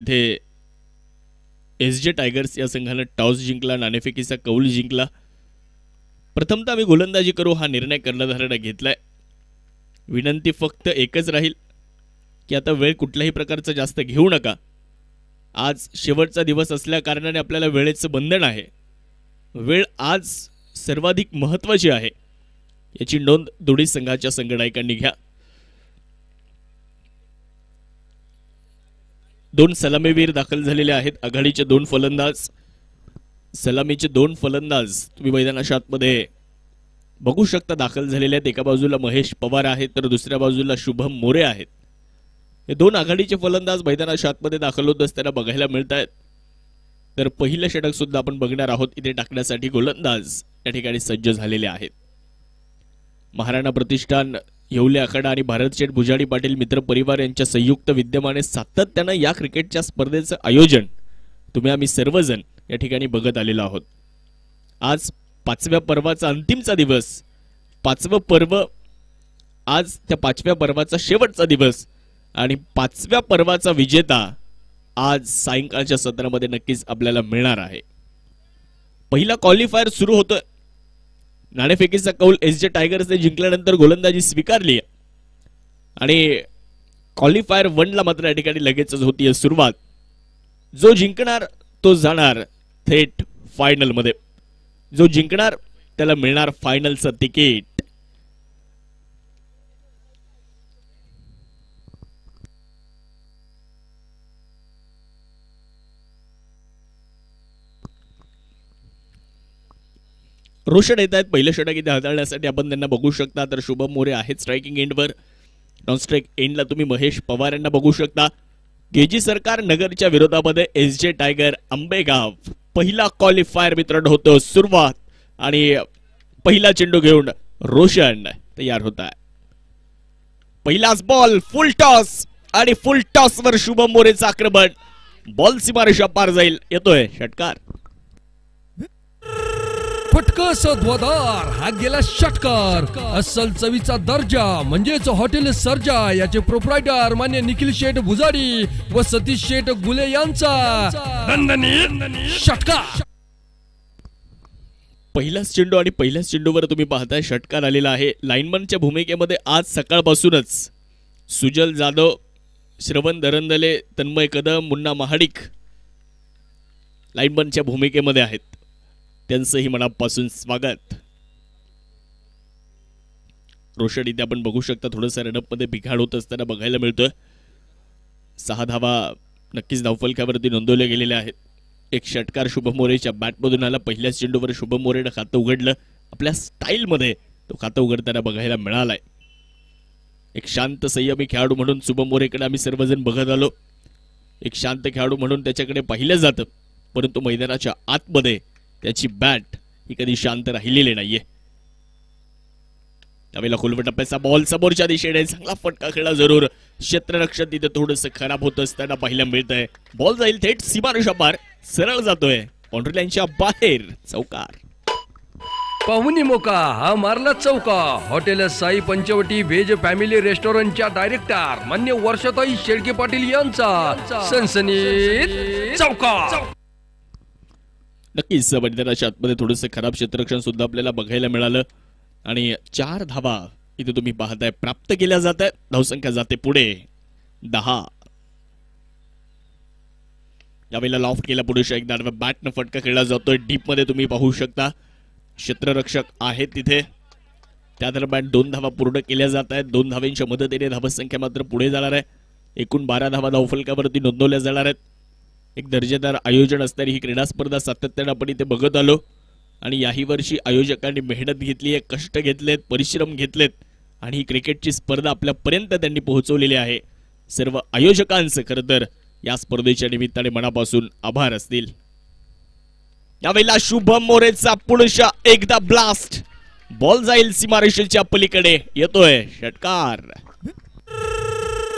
इथे SJ tigers या संघाने टॉस जिंकला, नाणेफेकीचा कौल जिंकला। प्रथमतः आम्ही गोलंदाजी करू हा निर्णय कर्णधाराने घेतलाय। विनंती फक्त एकच राहील की आता वेळ कुठल्याही प्रकारचा जास्त घेऊ नका। आज शेवटचा दिवस असल्या कारणाने आपल्याला वेळेचं बंधन आहे। वेळ आज सर्वाधिक महत्त्वाची आहे याची नोंद दोन्ही संघाच्या संघनायकांनी घ्या। दोन सलामीवीर दाखल झालेले आहेत। आघाडीचे दोन फलंदाज, सलामीचे दोन फलंदाज तुम्ही मैदानाच्या आतमध्ये बघू शकता दाखल झालेले आहेत। एका बाजूला महेश पवार आहेत तर दुसऱ्या बाजूला शुभम मोरे आहेत। हे दोन आघाडीचे फलंदाज मैदानाच्या आतमध्ये दाखल होत असताना बघायला मिळत आहेत। तर पहिलं षटक सुद्धा आपण बघणार आहोत। इथे टाकण्यासाठी गोलंदाज या ठिकाणी सज्ज झालेले आहेत। महाराणा प्रतिष्ठान, येवले आखाडा आणि भारत शेठ भुजाडी पाटील मित्र परिवार यांच्या संयुक्त विद्यमाने सातत्याने या क्रिकेटच्या स्पर्धेचं आयोजन तुम्ही आम्ही सर्वजण या ठिकाणी बघत आलेलो आहोत। आज पाचव्या पर्वाचा अंतिमचा दिवस, पाचवं पर्व आज, त्या पाचव्या पर्वाचा शेवटचा दिवस आणि पाचव्या पर्वाचा विजेता आज सायंकाळच्या सत्रामध्ये नक्कीच आपल्याला मिळणार आहे। पहिला क्वालिफायर सुरू होतोय। नाणेफेकीचा कौल एसजे टायगर्सने जिंकल्यानंतर गोलंदाजी स्वीकारली आणि क्वालिफायर 1 ला मात्र या ठिकाणी लगेचच होतीये सुरुवात। जो जिंकणार तो जाणार थेट फायनल मध्ये, जो जिंकणार त्याला मिळणार फायनलचं तिकीट। रोशन येत आहेत पहिलं षटक इथे हाताळण्यासाठी, आपण त्यांना बघू शकता। तर शुभम मोरे आहेत स्ट्रायकिंग एंडवर, नॉन स्ट्राइक एंडला तुम्ही महेश पवार यांना बघू शकता। केजी सरकार नगरच्या विरोधामध्ये एसजे टायगर आंबेगाव। पहिला क्वालिफायर मित्रांनो होतो सुरुवात आणि पहिला चेंडू घेऊन रोशन तयार होत आहे। पहिलाच बॉल, फुल टॉस आणि फुल टॉस वर शुभम मोरेचं आक्रमण, बॉल सीमारेषा पार जाईल, येतोय षटकार। फटकस ध्वदार हा गेला षटकार। अस्सल चवीचा दर्जा म्हणजेच हॉटेल सर्जा याचे प्रोप्रायटर मान्य निखिल शेठ भुजाडी व सतीश शेठ गुले यांचा दणदणीत षटकार। पहिलाच चेंडू आणि पहिल्याच चेंडूवर तुम्ही पाहताय षटकार आलेला आहे। लाईनमनच्या भूमिकेमध्ये आज सकाळपासूनच सुजल जाधव, श्रवण दरंदले, तन्मय कदम, मुन्ना महाडिक लाईनमनच्या भूमिकेमध्ये आहेत। त्यांचंही मनापासून स्वागत। रोशन इथे आपण बघू शकता थोडंसं रनअप मध्ये बिघाड होत असताना बघायला मिळतोय। 6 धावा नक्कीच धावफलकावरती नोंदवल्या गेलेल्या आहेत। एक षटकार शुभम मोरेच्या बॅटमधून आला। पहिल्याच चेंडूवर शुभम मोरेनं खातं उघडलं, आपल्या स्टाईल मध्ये तो खातं उघडताना बघायला मिळालाय। एक शांत संयमी खेळाडू म्हणून शुभम मोरेकडे आम्ही सर्वजण बघत आलो। एक शांत खेळाडू म्हणून त्याच्याकडे पाहिलं जातं, परंतु मैदानाच्या आतमध्ये त्याची बॅट ही कधी शांत राहिलेली नाहीये। त्यावेळेला खोलवर टप्प्याचा बॉल समोरच्या दिशेने, चांगला फटका खेळला जरूर। क्षेत्ररक्षण तिथे थोडंसं खराब होत असताना पाहायला मिळतंय। बॉल जाईल थेट सीमारेषा पार, सरळ जातोय बाउंड्री लाईनच्या बाहेर, चौकार। पाहुणी मोका हा मारला चौका। Hotel Sai Panchavati veg family रेस्टॉरंटच्या डायरेक्टर मान्य वर्षाताई शेळके पाटील यांचा सनसनीत चौका। नक्कीच मैदानाच्या आतमध्ये थोडंसं खराब क्षेत्ररक्षण सुद्धा आपल्याला बघायला मिळालं आणि 4 धावा इथे तुम्ही पाहताय प्राप्त केल्या जात आहेत। धावसंख्या जाते पुढे 10। यावेळेला लॉफ्ट केला पुढे एकदा बॅटनं फटका खेळला जातोय डीप मध्ये, तुम्ही पाहू शकता क्षेत्ररक्षक आहेत तिथे। त्या दरम्यान 2 धावा पूर्ण केल्या जात आहेत। 2 धावांच्या मदतीने धावसंख्या मात्र पुढे जाणार आहे। एकूण 12 धावा धावफलकावरती नोंदवल्या जाणार आहेत। एक दर्जेदार आयोजन असणारी ही क्रीडा स्पर्धा सातत्याने आपण इथे बघत आलो आणि याही वर्षी आयोजकांनी मेहनत घेतली आहे, कष्ट घेतलेत, परिश्रम घेतलेत आणि ही क्रिकेटची स्पर्धा आपल्यापर्यंत त्यांनी पोहोचवलेली आहे। सर्व आयोजकांचं खरं तर या स्पर्धेच्या निमित्ताने मनापासून आभार असतील। यावेळेला शुभम मोरेचा पुढच्या एकदा ब्लास्ट, बॉल जाईल सीमारेषेच्या पलीकडे, येतोय षटकार।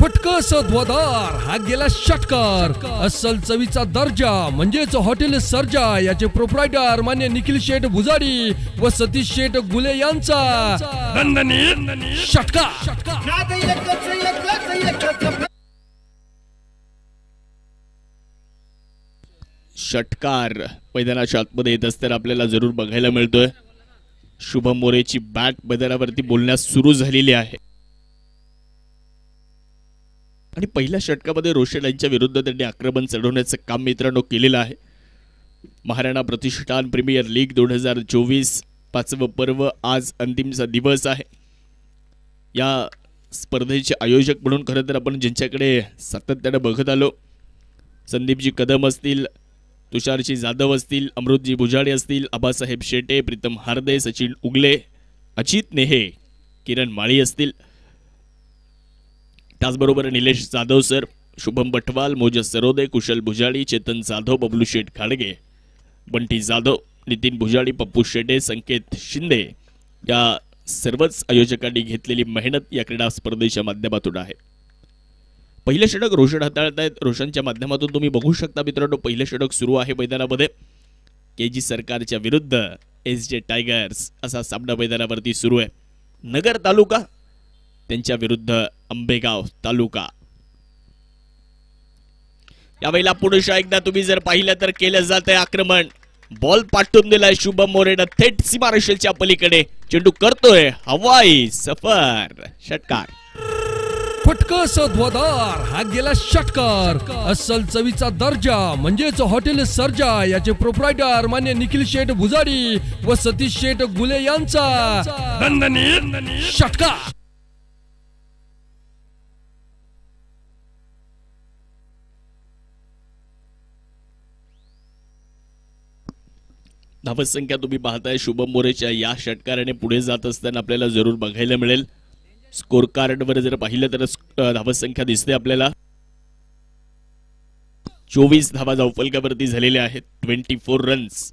फटकस ध्वदार हा गेला षटकार। अस्सल चवीचा दर्जा म्हणजेच हॉटेल सर्जा याचे प्रोप्रायटर मान्य निखिल शेठ भुजाडी व सतीश शेठ गुले यांचा दणदणीत षटकार। षटकार मैदानाच्या आतमध्ये येत असताना आपल्याला जरूर बघायला मिळतोय. शुभम मोरेची बॅट मैदानावरती बोलण्यास सुरू झालेली आहे आणि पहिल्या षटकामध्ये रोशन यांच्या विरुद्ध त्यांनी आक्रमण चढवण्याचं काम मित्रांनो केलेलं आहे. महाराणा प्रतिष्ठान प्रीमियर लीग 2024 पाचवं पर्व आज अंतिमचा दिवस आहे. या स्पर्धेचे आयोजक म्हणून खरं तर आपण ज्यांच्याकडे सातत्याने बघत आलो, संदीपजी कदम असतील, तुषारजी जाधव असतील, अमृतजी भुजाडे असतील, आबासाहेब शेटे, प्रीतम हार्दे, सचिन उगले, अजित नेहे, किरण माळी असतील, त्याचबरोबर निलेश जाधव सर, शुभम बटवाल, मोजस सरोदे, कुशल भुजाडी, चेतन जाधव, बबलू शेठ खाडगे, बंटी जाधव, नितीन भुजाडी, पप्पू शेटे, संकेत शिंदे या सर्वच आयोजकांनी घेतलेली मेहनत या क्रीडा स्पर्धेच्या माध्यमातून आहे. पहिलं षटक रोशन हाताळत आहेत. रोशनच्या माध्यमातून तुम्ही बघू शकता मित्रांनो, पहिलं षटक सुरू आहे मैदानामध्ये. केजी सरकारच्या विरुद्ध SJ टायगर्स असा सामना मैदानावरती सुरू आहे. नगर तालुका त्यांच्या विरुद्ध आंबेगाव तालुका. यावेळेला पुरुष एकदा तुम्ही जर पाहिलं तर केलं जातंय आक्रमण. बॉल पाठवून दिलाय शुभम मोरेनं थेट सीमारेषेच्या पलीकडे. चेंडू करतोय हवाई सफर. षटकार. फटकस ध्वदार हा गेला षटकार. अस्सल चवीचा दर्जा म्हणजेच हॉटेल सर्जा याचे प्रोप्रायटर मान्य निखिल शेठ भुजाडी व सतीश शेठ गुले यांचा दणदणीत षटकार. धावसंख्या तुम्ही पाहताय शुभम मोरेच्या या षटकाराने पुढे जात असताना आपल्याला जरूर बघायला मिळेल. स्कोर कार्डवर जर पाहिलं तर धावसंख्या दिसते आपल्याला. 24 धावा धावफलकावरती झालेल्या आहेत. 24 रन्स.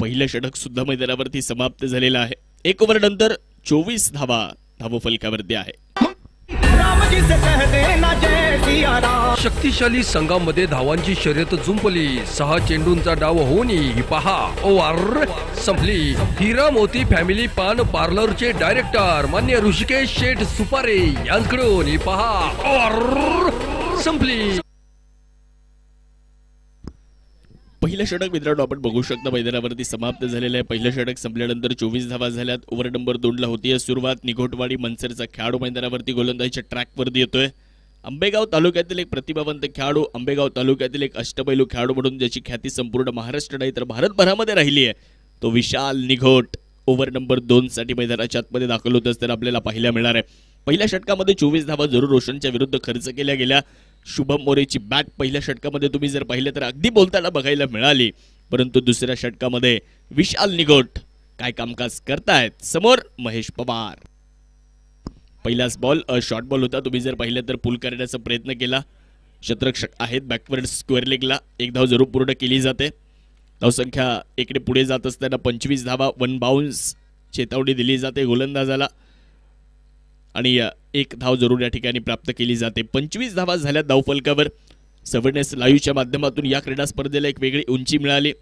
पहिलं षटक सुद्धा मैदानावरती समाप्त झालेलं आहे. 1 ओव्हर नंतर 24 धावा धावफलकावरती आहे. शक्तिशाली संघामध्ये धावांची शर्यत जुंपली. 6 चेंडूंचा डाव होऊन ही पहा ओव्हर संपली. हिरा मोती फॅमिली पान पार्लरचे डायरेक्टर मान्य ऋषिकेश शेठ सुपारे यांच्याकडून ही पहा ओव्हर संपली. पहिलं षटक मित्रांनो आपण बघू शकता मैदानावरती समाप्त झालेलं आहे. पहिलं षटक संपल्यानंतर 24 धावा झाल्यात. ओव्हर नंबर 2 ला होतीये सुरुवात. निघोटवाडी मनसरचा खेळाडू मैदानावरती गोलंदाजीच्या ट्रॅकवरती येतोय. आंबेगाव तालुक्यातील एक प्रतिभावंत खेळाडू, आंबेगाव तालुक्यातील एक अष्टपैलू खेळाडू म्हणून ज्याची ख्याती संपूर्ण महाराष्ट्र नाही तर भारतभरामध्ये राहिली आहे, तो विशाल निघोट ओव्हर नंबर 2 साठी मैदानाच्या आतमध्ये दाखल होत असताना आपल्याला पाहायला मिळणार आहे. पहिल्या षटकामध्ये 24 धावा जरूर रोशनच्या विरुद्ध खर्च केल्या गेल्या. शुभम मोरेची बॅट पहिल्या षटकामध्ये तुम्ही जर पाहिलं तर अगदी बोलताना बघायला मिळाली, परंतु दुसऱ्या षटकामध्ये विशाल निघोट काय कामकाज करतायत. समोर महेश पवार. पहिलाच बॉल शॉर्ट बॉल होता. तुम्ही जर पाहिलं तर पुल करण्याचा प्रयत्न केला. शतरक्षक आहेत बॅकवर्ड स्क्वेअर लेगला. 1 धाव जरूर पूर्ण केली जाते. धावसंख्या इकडे पुढे जात असताना 25 धावा 1 बाउन्स चेतावणी दिली जाते गोलंदाजाला आणि 1 धाव जरूर या ठिकाणी प्राप्त केली जाते. 25 धावा झाल्या धावफलकावर. 7S लाईव्हच्या माध्यमातून या क्रीडा स्पर्धेला एक वेगळी उंची मिळाली.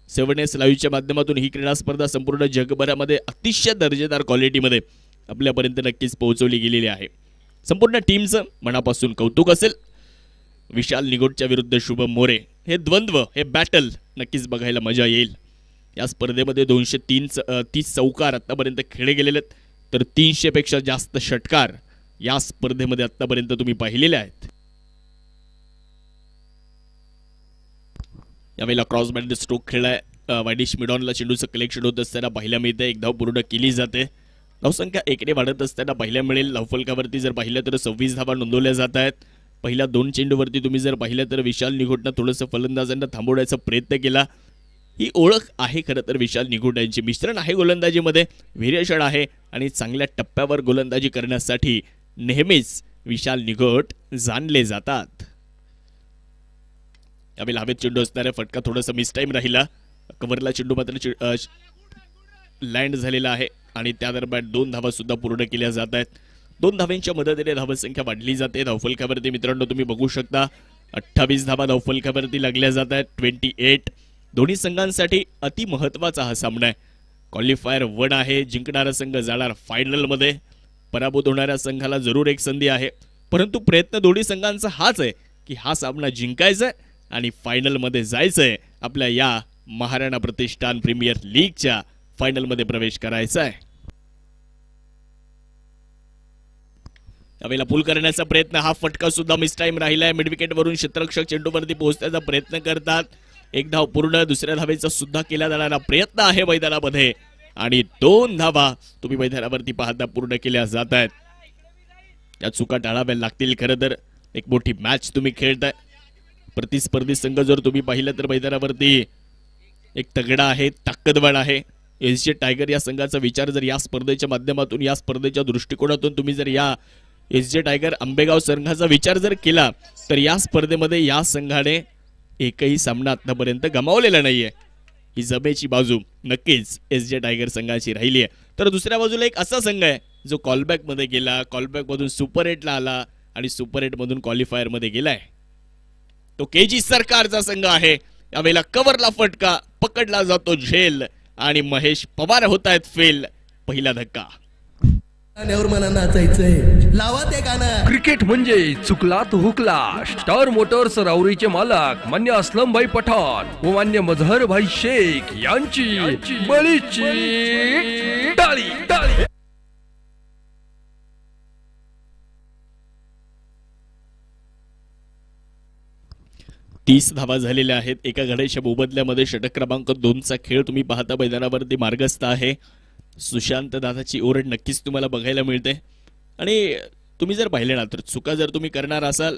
7S लाईव्हच्या माध्यमातून ही क्रीडा स्पर्धा संपूर्ण जगभरामध्ये अतिशय दर्जेदार क्वालिटीमध्ये आपल्यापर्यंत नक्कीच पोहोचवली गेलेली आहे. संपूर्ण टीमचं मनापासून कौतुक असेल. विशाल निघोटच्या विरुद्ध शुभम मोरे हे द्वंद्व, हे बॅटल नक्कीच बघायला मजा येईल. या स्पर्धेमध्ये 230 चौकार आतापर्यंत खेळले गेलेले आहेत, तर 300 पेक्षा जास्त षटकार या स्पर्धेमध्ये आतापर्यंत तुम्ही पाहिलेले आहेत. यावेळेला क्रॉस बॅट स्ट्रोक खेळलाय. वायडिश मिडॉनला चेंडूचं कलेक्शन होत असताना पाहायला मिळते. 1 धाव पूर्ण केली जाते. धावसंख्या एकडे वाढत असताना पाहायला मिळेल. धावफलकावरती जर पाहिलं तर 26 धावा नोंदवल्या जात आहेत. पहिल्या 2 चेंडूवरती तुम्ही जर पाहिलं तर विशाल निघोटनं थोडंसं फलंदाजांना थांबवण्याचा प्रयत्न केला. ही ओळख आहे खरं तर विशाल निघोट यांची. मिश्रण आहे गोलंदाजीमध्ये, व्हेरिएशन आहे आणि चांगल्या टप्प्यावर गोलंदाजी करण्यासाठी नेहमीच विशाल निघोट जाणले जातात. यावेळेला हवेत चेंडू असणारा फटका थोडासा मिस टाइम राहिला. कव्हरला चेंडू मात्र लँड झालेला आहे आणि त्या दरम्यान 2 धावा सुद्धा पूर्ण केल्या जात आहेत. 2 धावांच्या मदतीने धावसंख्या वाढली जाते. धावफलकावरती मित्रांनो तुम्ही बघू शकता 28 धावा धावफलकावरती लागल्या जात आहेत. 28 दोन्ही संघांसाठी अति महत्त्वाचा हा सामना आहे. क्वालिफायर 1 आहे. जिंकणारा संघ जाणार फायनलमध्ये. पराभूत होणाऱ्या संघाला जरूर एक संधी आहे, परंतु प्रयत्न दोन्ही संघांचा हाच आहे की हा सामना जिंकायचा आहे आणि फायनल मध्ये जायचंय, आपल्या या महाराणा प्रतिष्ठान प्रीमियर लीगच्या फायनल मध्ये प्रवेश करायचा आहे. यावेळेला पूल करण्याचा प्रयत्न, हा फटका सुद्धा मिस टाइम राहिलाय. मिड विकेट वरून क्षेत्ररक्षक चेंडूवरती पोहोचण्याचा प्रयत्न करतात. एक धाव पूर्ण, दुसऱ्या धावेचा सुद्धा केला जाणारा प्रयत्न आहे मैदानामध्ये आणि 2 धावा तुम्ही मैदानावरती पाहता पूर्ण केल्या जात आहेत. या चुका टाळाव्या लागतील. खरं तर एक मोठी मॅच तुम्ही खेळताय. प्रतिस्पर्धी संघ जर तुम्ही पाहिलं तर मैदानावरती एक तगडा आहे, ताकदवान आहे. एसजे टायगर या संघाचा विचार जर या स्पर्धेच्या माध्यमातून, या स्पर्धेच्या दृष्टिकोनातून तुम्ही जर या एसजे टायगर आंबेगाव संघाचा विचार जर केला तर या स्पर्धेमध्ये या संघाने एकही सामना आतापर्यंत गमावलेला नाहीये. ही जमेची बाजू नक्कीच एसजे टायगर संघाची राहिली आहे. तर दुसऱ्या बाजूला एक असा संघ आहे जो कॉलबॅक मध्ये गेला, कॉलबॅक मधून सुपर 8ला आला आणि सुपर 8 मधून क्वालिफायर मध्ये गेलाय. तो केजी सरकारचा संघ आहे. यावेळेला कव्हरला फटका, पकडला जातो झेल आणि महेश पवार होत आहेत फेल. पहिला धक्का. मला नाचायचंय, लावा ते गाणं. क्रिकेट म्हणजे चुकला तो हुकला. स्टार मोटर्स राऊरीचे मालक मान्य असलम भाई पठाण व मान्य मजहर भाई शेख यांची बळीची टाळी टाळी. तीस धावा झालेल्या आहेत. एका घड्याच्या मोबदल्यामध्ये षटक क्रमांक 2चा खेळ तुम्ही पाहता मैदानावरती मार्गस्थ आहे. सुशांत दादाची ओरड नक्कीच तुम्हाला बघायला मिळते आणि तुम्ही जर पाहिले ना तर चुका जर तुम्ही करणार असाल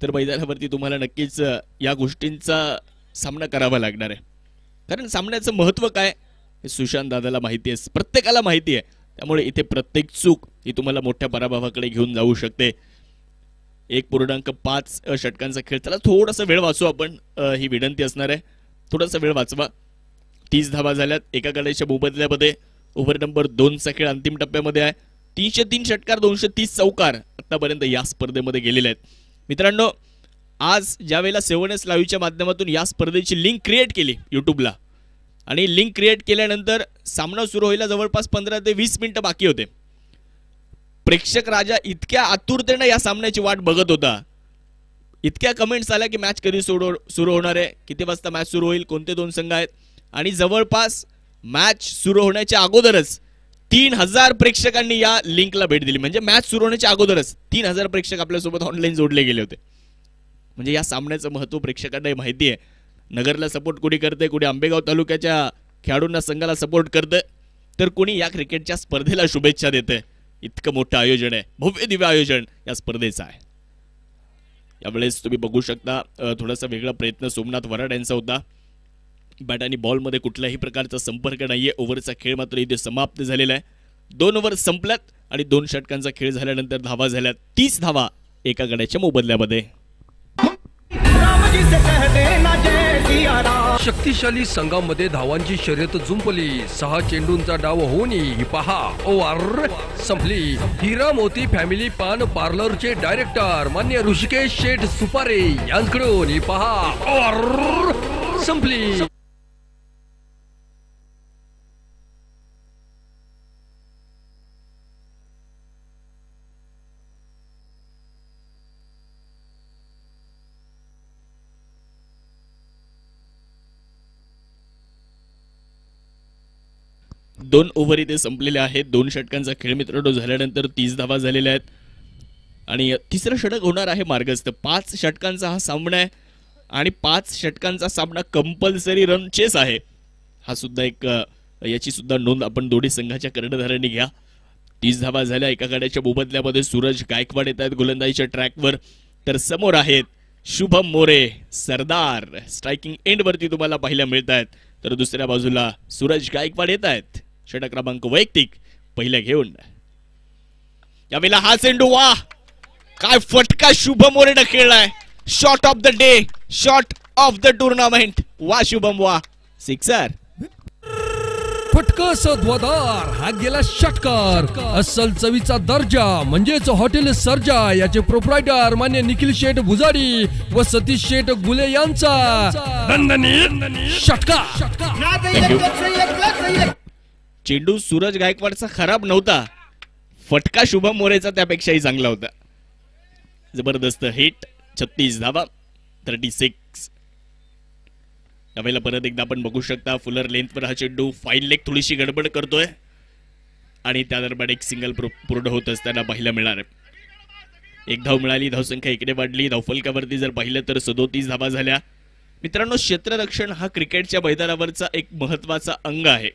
तर मैदानावरती तुम्हाला नक्कीच या गोष्टींचा सामना करावा लागणार आहे. कारण सामन्याचं महत्त्व काय हे सुशांत दादाला माहिती आहे, प्रत्येकाला माहिती आहे. त्यामुळे इथे प्रत्येक चूक ही तुम्हाला मोठ्या पराभवाकडे घेऊन जाऊ शकते. 1.5 षटकांचा खेळ, त्याला थोडासा वेळ वाचू आपण, ही विनंती असणार आहे. थोडासा वेळ वाचवा. 30 धावा झाल्यात एका गड्याच्या मोबदल्यामध्ये. ओव्हर नंबर 2चा खेळ अंतिम टप्प्यामध्ये आहे. 303 षटकार, 230 चौकार आतापर्यंत या स्पर्धेमध्ये गेलेले आहेत. मित्रांनो, आज ज्या वेळेला 7S लाईव्हच्या माध्यमातून या स्पर्धेची लिंक क्रिएट केली युट्यूबला आणि लिंक क्रिएट केल्यानंतर सामना सुरू व्हायला जवळपास 15 ते 20 मिनिटं बाकी होते. प्रेक्षक राजा इतक्या आतुरतेने या सामन्याची वाट बघत होता. इतक्या कमेंट्स आल्या की मॅच कधी सुरू होणार आहे, किती वाजता मॅच सुरू होईल, कोणते 2 संघ आहेत. आणि जवळपास मॅच सुरू होण्याच्या अगोदरच 3000 प्रेक्षकांनी या लिंकला भेट दिली. म्हणजे मॅच सुरू होण्याच्या अगोदरच 3000 प्रेक्षक आपल्यासोबत ऑनलाईन जोडले गेले होते. म्हणजे या सामन्याचं महत्त्व प्रेक्षकांना माहिती आहे. नगरला सपोर्ट कोणी करते, कोणी आंबेगाव तालुक्याच्या खेळाडूंना संघाला सपोर्ट करते, तर कोणी या क्रिकेटच्या स्पर्धेला शुभेच्छा देते. इतकं मोठं आयोजन आहे, भव्य दिव्य आयोजन या स्पर्धेचं आहे. यावेळेस तुम्ही बघू शकता थोडासा वेगळा प्रयत्न सोमनाथ वराड यांचा होता. बॅट आणि बॉलमध्ये कुठल्याही प्रकारचा संपर्क नाहीये. ओव्हरचा खेळ मात्र इथे समाप्त झालेला आहे. 2 ओव्हर संपल्यात आणि 2 षटकांचा खेळ झाल्यानंतर धावा झाल्यात 30 धावा एका गड्याच्या मोबदल्यामध्ये. शक्तिशाली संघामध्ये धावांची शर्यत जुंपली. 6 चेंडूंचा डाव होऊन ही पहा ओव्हर संपली. हिरा मोती फॅमिली पान पार्लरचे डायरेक्टर मान्य ऋषिकेश शेठ सुपारे यांकडून ही पहा ओव्हर संपली. दोन ओव्हर इथे संपलेले आहेत. 2 षटकांचा खेळ मित्रांनो झाल्यानंतर 30 धावा झालेल्या आहेत आणि तिसरं षटक होणार आहे मार्गस्थ. 5 षटकांचा हा सामना आहे आणि 5 षटकांचा सामना कंपल्सरी रन चेस आहे. हा सुद्धा एक याची सुद्धा नोंद आपण दोन्ही संघाच्या कर्णधारांनी घ्या. 30 धावा झाल्या एका गाड्याच्या मोबदल्यामध्ये. सूरज गायकवाड येत आहेत गोलंदाजीच्या ट्रॅकवर, तर समोर आहेत शुभम मोरे सरदार स्ट्रायकिंग एंड वरती तुम्हाला पाहायला मिळत आहेत. तर दुसऱ्या बाजूला सूरज गायकवाड येत आहेत षटक क्रमांक वैयक्तिक पहिल्या घेऊन. यावेळेला हा चेंडू, वा काय फटका शुभम मोरेने खेळलाय. Shot of the day, shot of the tournament. वा शुभम वा, सिक्सर. फटका सद्वादार हा गेला षटकार. अस्सल चवीचा दर्जा म्हणजेच हॉटेल सर्जा याचे प्रोप्रायटर मान्य निखिल शेठ भुजाडी व सतीश शेठ गुले यांचा षटकार. चेंडू सूरज गायकवाडचा खराब नव्हता, फटका शुभम मोरेचा त्यापेक्षाही चांगला होता. जबरदस्त हिट. 36 धावा 36. यावेळेला परत एकदा आपण बघू शकता फुलर लेंथवर हा चेंडू फाईन लेग थोडीशी गडबड करतोय आणि त्या दरम्यान एक सिंगल पूर्ण होत असताना पाहायला मिळणार आहे. एक धाव मिळाली, धावसंख्या इकडे वाढली. धावफलकावरती जर पाहिलं तर 37 धावा झाल्या. मित्रांनो, क्षेत्ररक्षण हा क्रिकेटच्या मैदानावरचा एक महत्वाचा अंग आहे.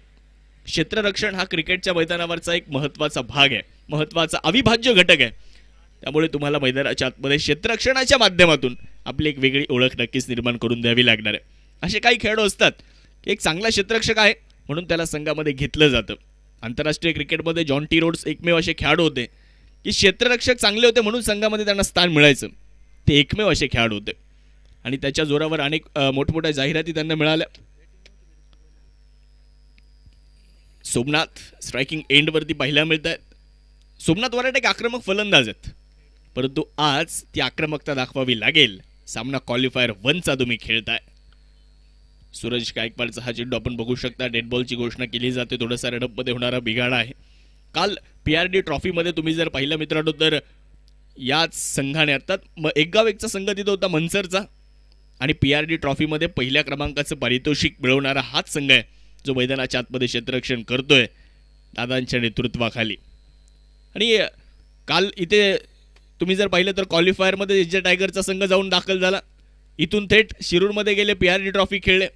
क्षेत्ररक्षण हा क्रिकेटच्या मैदानावरचा एक महत्वाचा भाग आहे, महत्वाचा अविभाज्य घटक आहे. त्यामुळे तुम्हाला मैदानाच्या आतमध्ये क्षेत्ररक्षणाच्या माध्यमातून आपली एक वेगळी ओळख नक्कीच निर्माण करून द्यावी लागणार आहे. असे काही खेळाडू असतात की एक चांगला क्षेत्ररक्षक आहे म्हणून त्याला संघामध्ये घेतलं जातं. आंतरराष्ट्रीय क्रिकेटमध्ये जॉन टी रोड्स एकमेव असे खेळाडू होते की क्षेत्ररक्षक चांगले होते म्हणून संघामध्ये त्यांना स्थान मिळायचं. ते एकमेव असे खेळाडू होते आणि त्याच्या जोरावर अनेक मोठमोठ्या जाहिराती त्यांना मिळाल्या. सोमनाथ स्ट्रायकिंग एंडवरती पाहायला मिळत आहेत. सोमनाथ वराटे एक आक्रमक फलंदाज आहेत, परंतु आज ती आक्रमकता दाखवावी लागेल. सामना क्वालिफायर 1चा तुम्ही खेळताय. सूरज गायकवाडचा हा चेंडू आपण बघू शकता. डेड बॉलची घोषणा केली जाते. थोडासा रनअपमध्ये होणारा बिघाड आहे. काल PRD ट्रॉफीमध्ये तुम्ही जर पाहिलं मित्रांनो तर याच संघाने अर्थात एक गाव एकचा संघ तिथं होता मनसरचा आणि PRD ट्रॉफीमध्ये पहिल्या क्रमांकाचं पारितोषिक मिळवणारा हाच संघ आहे जो मैदानाच्या आतमध्ये क्षेत्ररक्षण करतोय दादांच्या नेतृत्वाखाली. आणि काल इथे तुम्ही जर पाहिलं तर क्वालिफायरमध्ये एसजे टायगरचा संघ जाऊन दाखल झाला. इथून थेट शिरूरमध्ये गेले, PRD ट्रॉफी खेळले.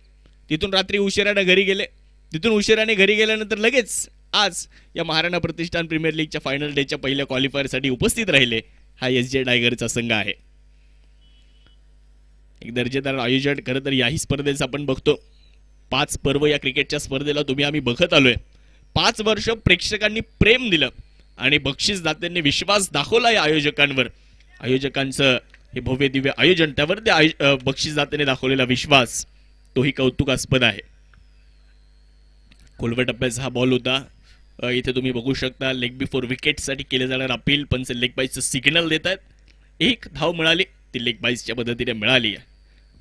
तिथून रात्री उशिराने घरी गेले. तिथून उशिराने घरी गेल्यानंतर लगेच आज या महाराणा प्रतिष्ठान प्रीमियर लीगच्या फायनल डेच्या पहिल्या क्वालिफायरसाठी उपस्थित राहिले. हा एसजे टायगरचा संघ आहे. एक दर्जेदार आयोजन. खरं तर याही स्पर्धेचं आपण बघतो 5 पर्व या क्रिकेटच्या स्पर्धेला आम्ही बघत आलोय. 5 वर्ष प्रेक्षकांनी प्रेम दिलं आणि बक्षीसदात्यांनी विश्वास दाखवला या आयोजकांवर. आयोजकांचं हे भव्य दिव्य आयोजन, त्यावर त्या बक्षीसदात्याने दाखवलेला विश्वास तोही कौतुकास्पद आहे. खोलवर टप्प्याचा हा बॉल होता. इथे तुम्ही बघू शकता लेग बिफोर विकेटसाठी केले जाणार अपील. पंच लेग बाईजचं सिग्नल देत आहेत. 1 धाव मिळाली, ती लेग बाईजच्या पद्धतीने मिळाली आहे.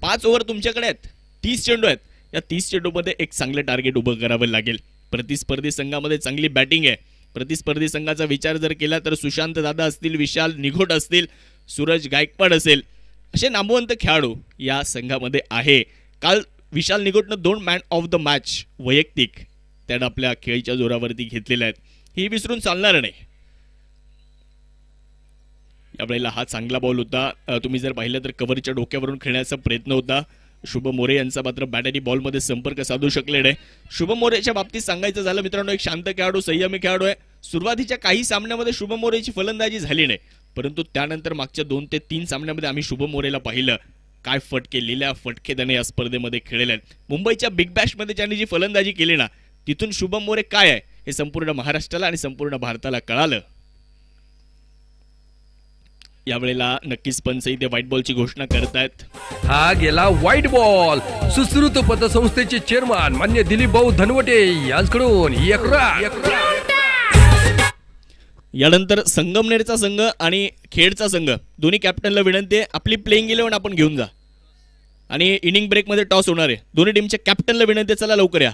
5 ओव्हर तुमच्याकडे आहेत, 30 चेंडू आहेत. या 30 चेंडूमध्ये एक चांगलं टार्गेट उभं करावं लागेल. प्रतिस्पर्धी संघामध्ये चांगली बॅटिंग आहे. प्रतिस्पर्धी संघाचा विचार जर केला तर सुशांत दादा असतील, विशाल निघोट असतील, सूरज गायकवाड असेल, असे नामवंत खेळाडू या संघामध्ये आहे. काल विशाल निघोटनं 2 मॅन ऑफ द मॅच वैयक्तिक त्यानं आपल्या खेळीच्या जोरावरती घेतलेल्या आहेत. ही विसरून चालणार नाही. यावेळेला हा चांगला बॉल होता. तुम्ही जर पाहिलं तर कव्हरच्या डोक्यावरून खेळण्याचा प्रयत्न होता. शुभम मोरे यांचा मात्र बॅट आणि बॉलमध्ये संपर्क साधू शकले नाही. शुभम मोरेच्या बाबतीत सांगायचं झालं मित्रांनो, एक शांत खेळाडू, संयमी खेळाडू आहे. सुरुवातीच्या काही सामन्यामध्ये शुभम मोरेची फलंदाजी झाली नाही, परंतु त्यानंतर मागच्या 2 ते 3 सामन्यामध्ये आम्ही शुभम मोरेला पाहिलं. काय फटके, लिहिल्या फटके त्याने या स्पर्धेमध्ये खेळले आहेत. मुंबईच्या बिग बॅशमध्ये ज्यांनी जी फलंदाजी केली ना, तिथून शुभम मोरे काय आहे हे संपूर्ण महाराष्ट्राला आणि संपूर्ण भारताला कळालं. यावेळेला नक्कीच पंच इथे व्हाईट बॉलची घोषणा करतायत. हा गेला व्हाईट बॉल. सुश्रुत पतसंस्थेचे चेअरमन मान्य दिलीप भाऊ धनवटे यांच्याकडून 1 रन. यानंतर संगमनेरचा संघ आणि खेडचा संघ दोन्ही कॅप्टनला विनंती आहे, आपली प्लेइंग 11 आपण घेऊन जा. आणि इनिंग ब्रेकमध्ये टॉस होणार आहे. दोन्ही टीमच्या कॅप्टनला विनंती आहे, चला लवकर या,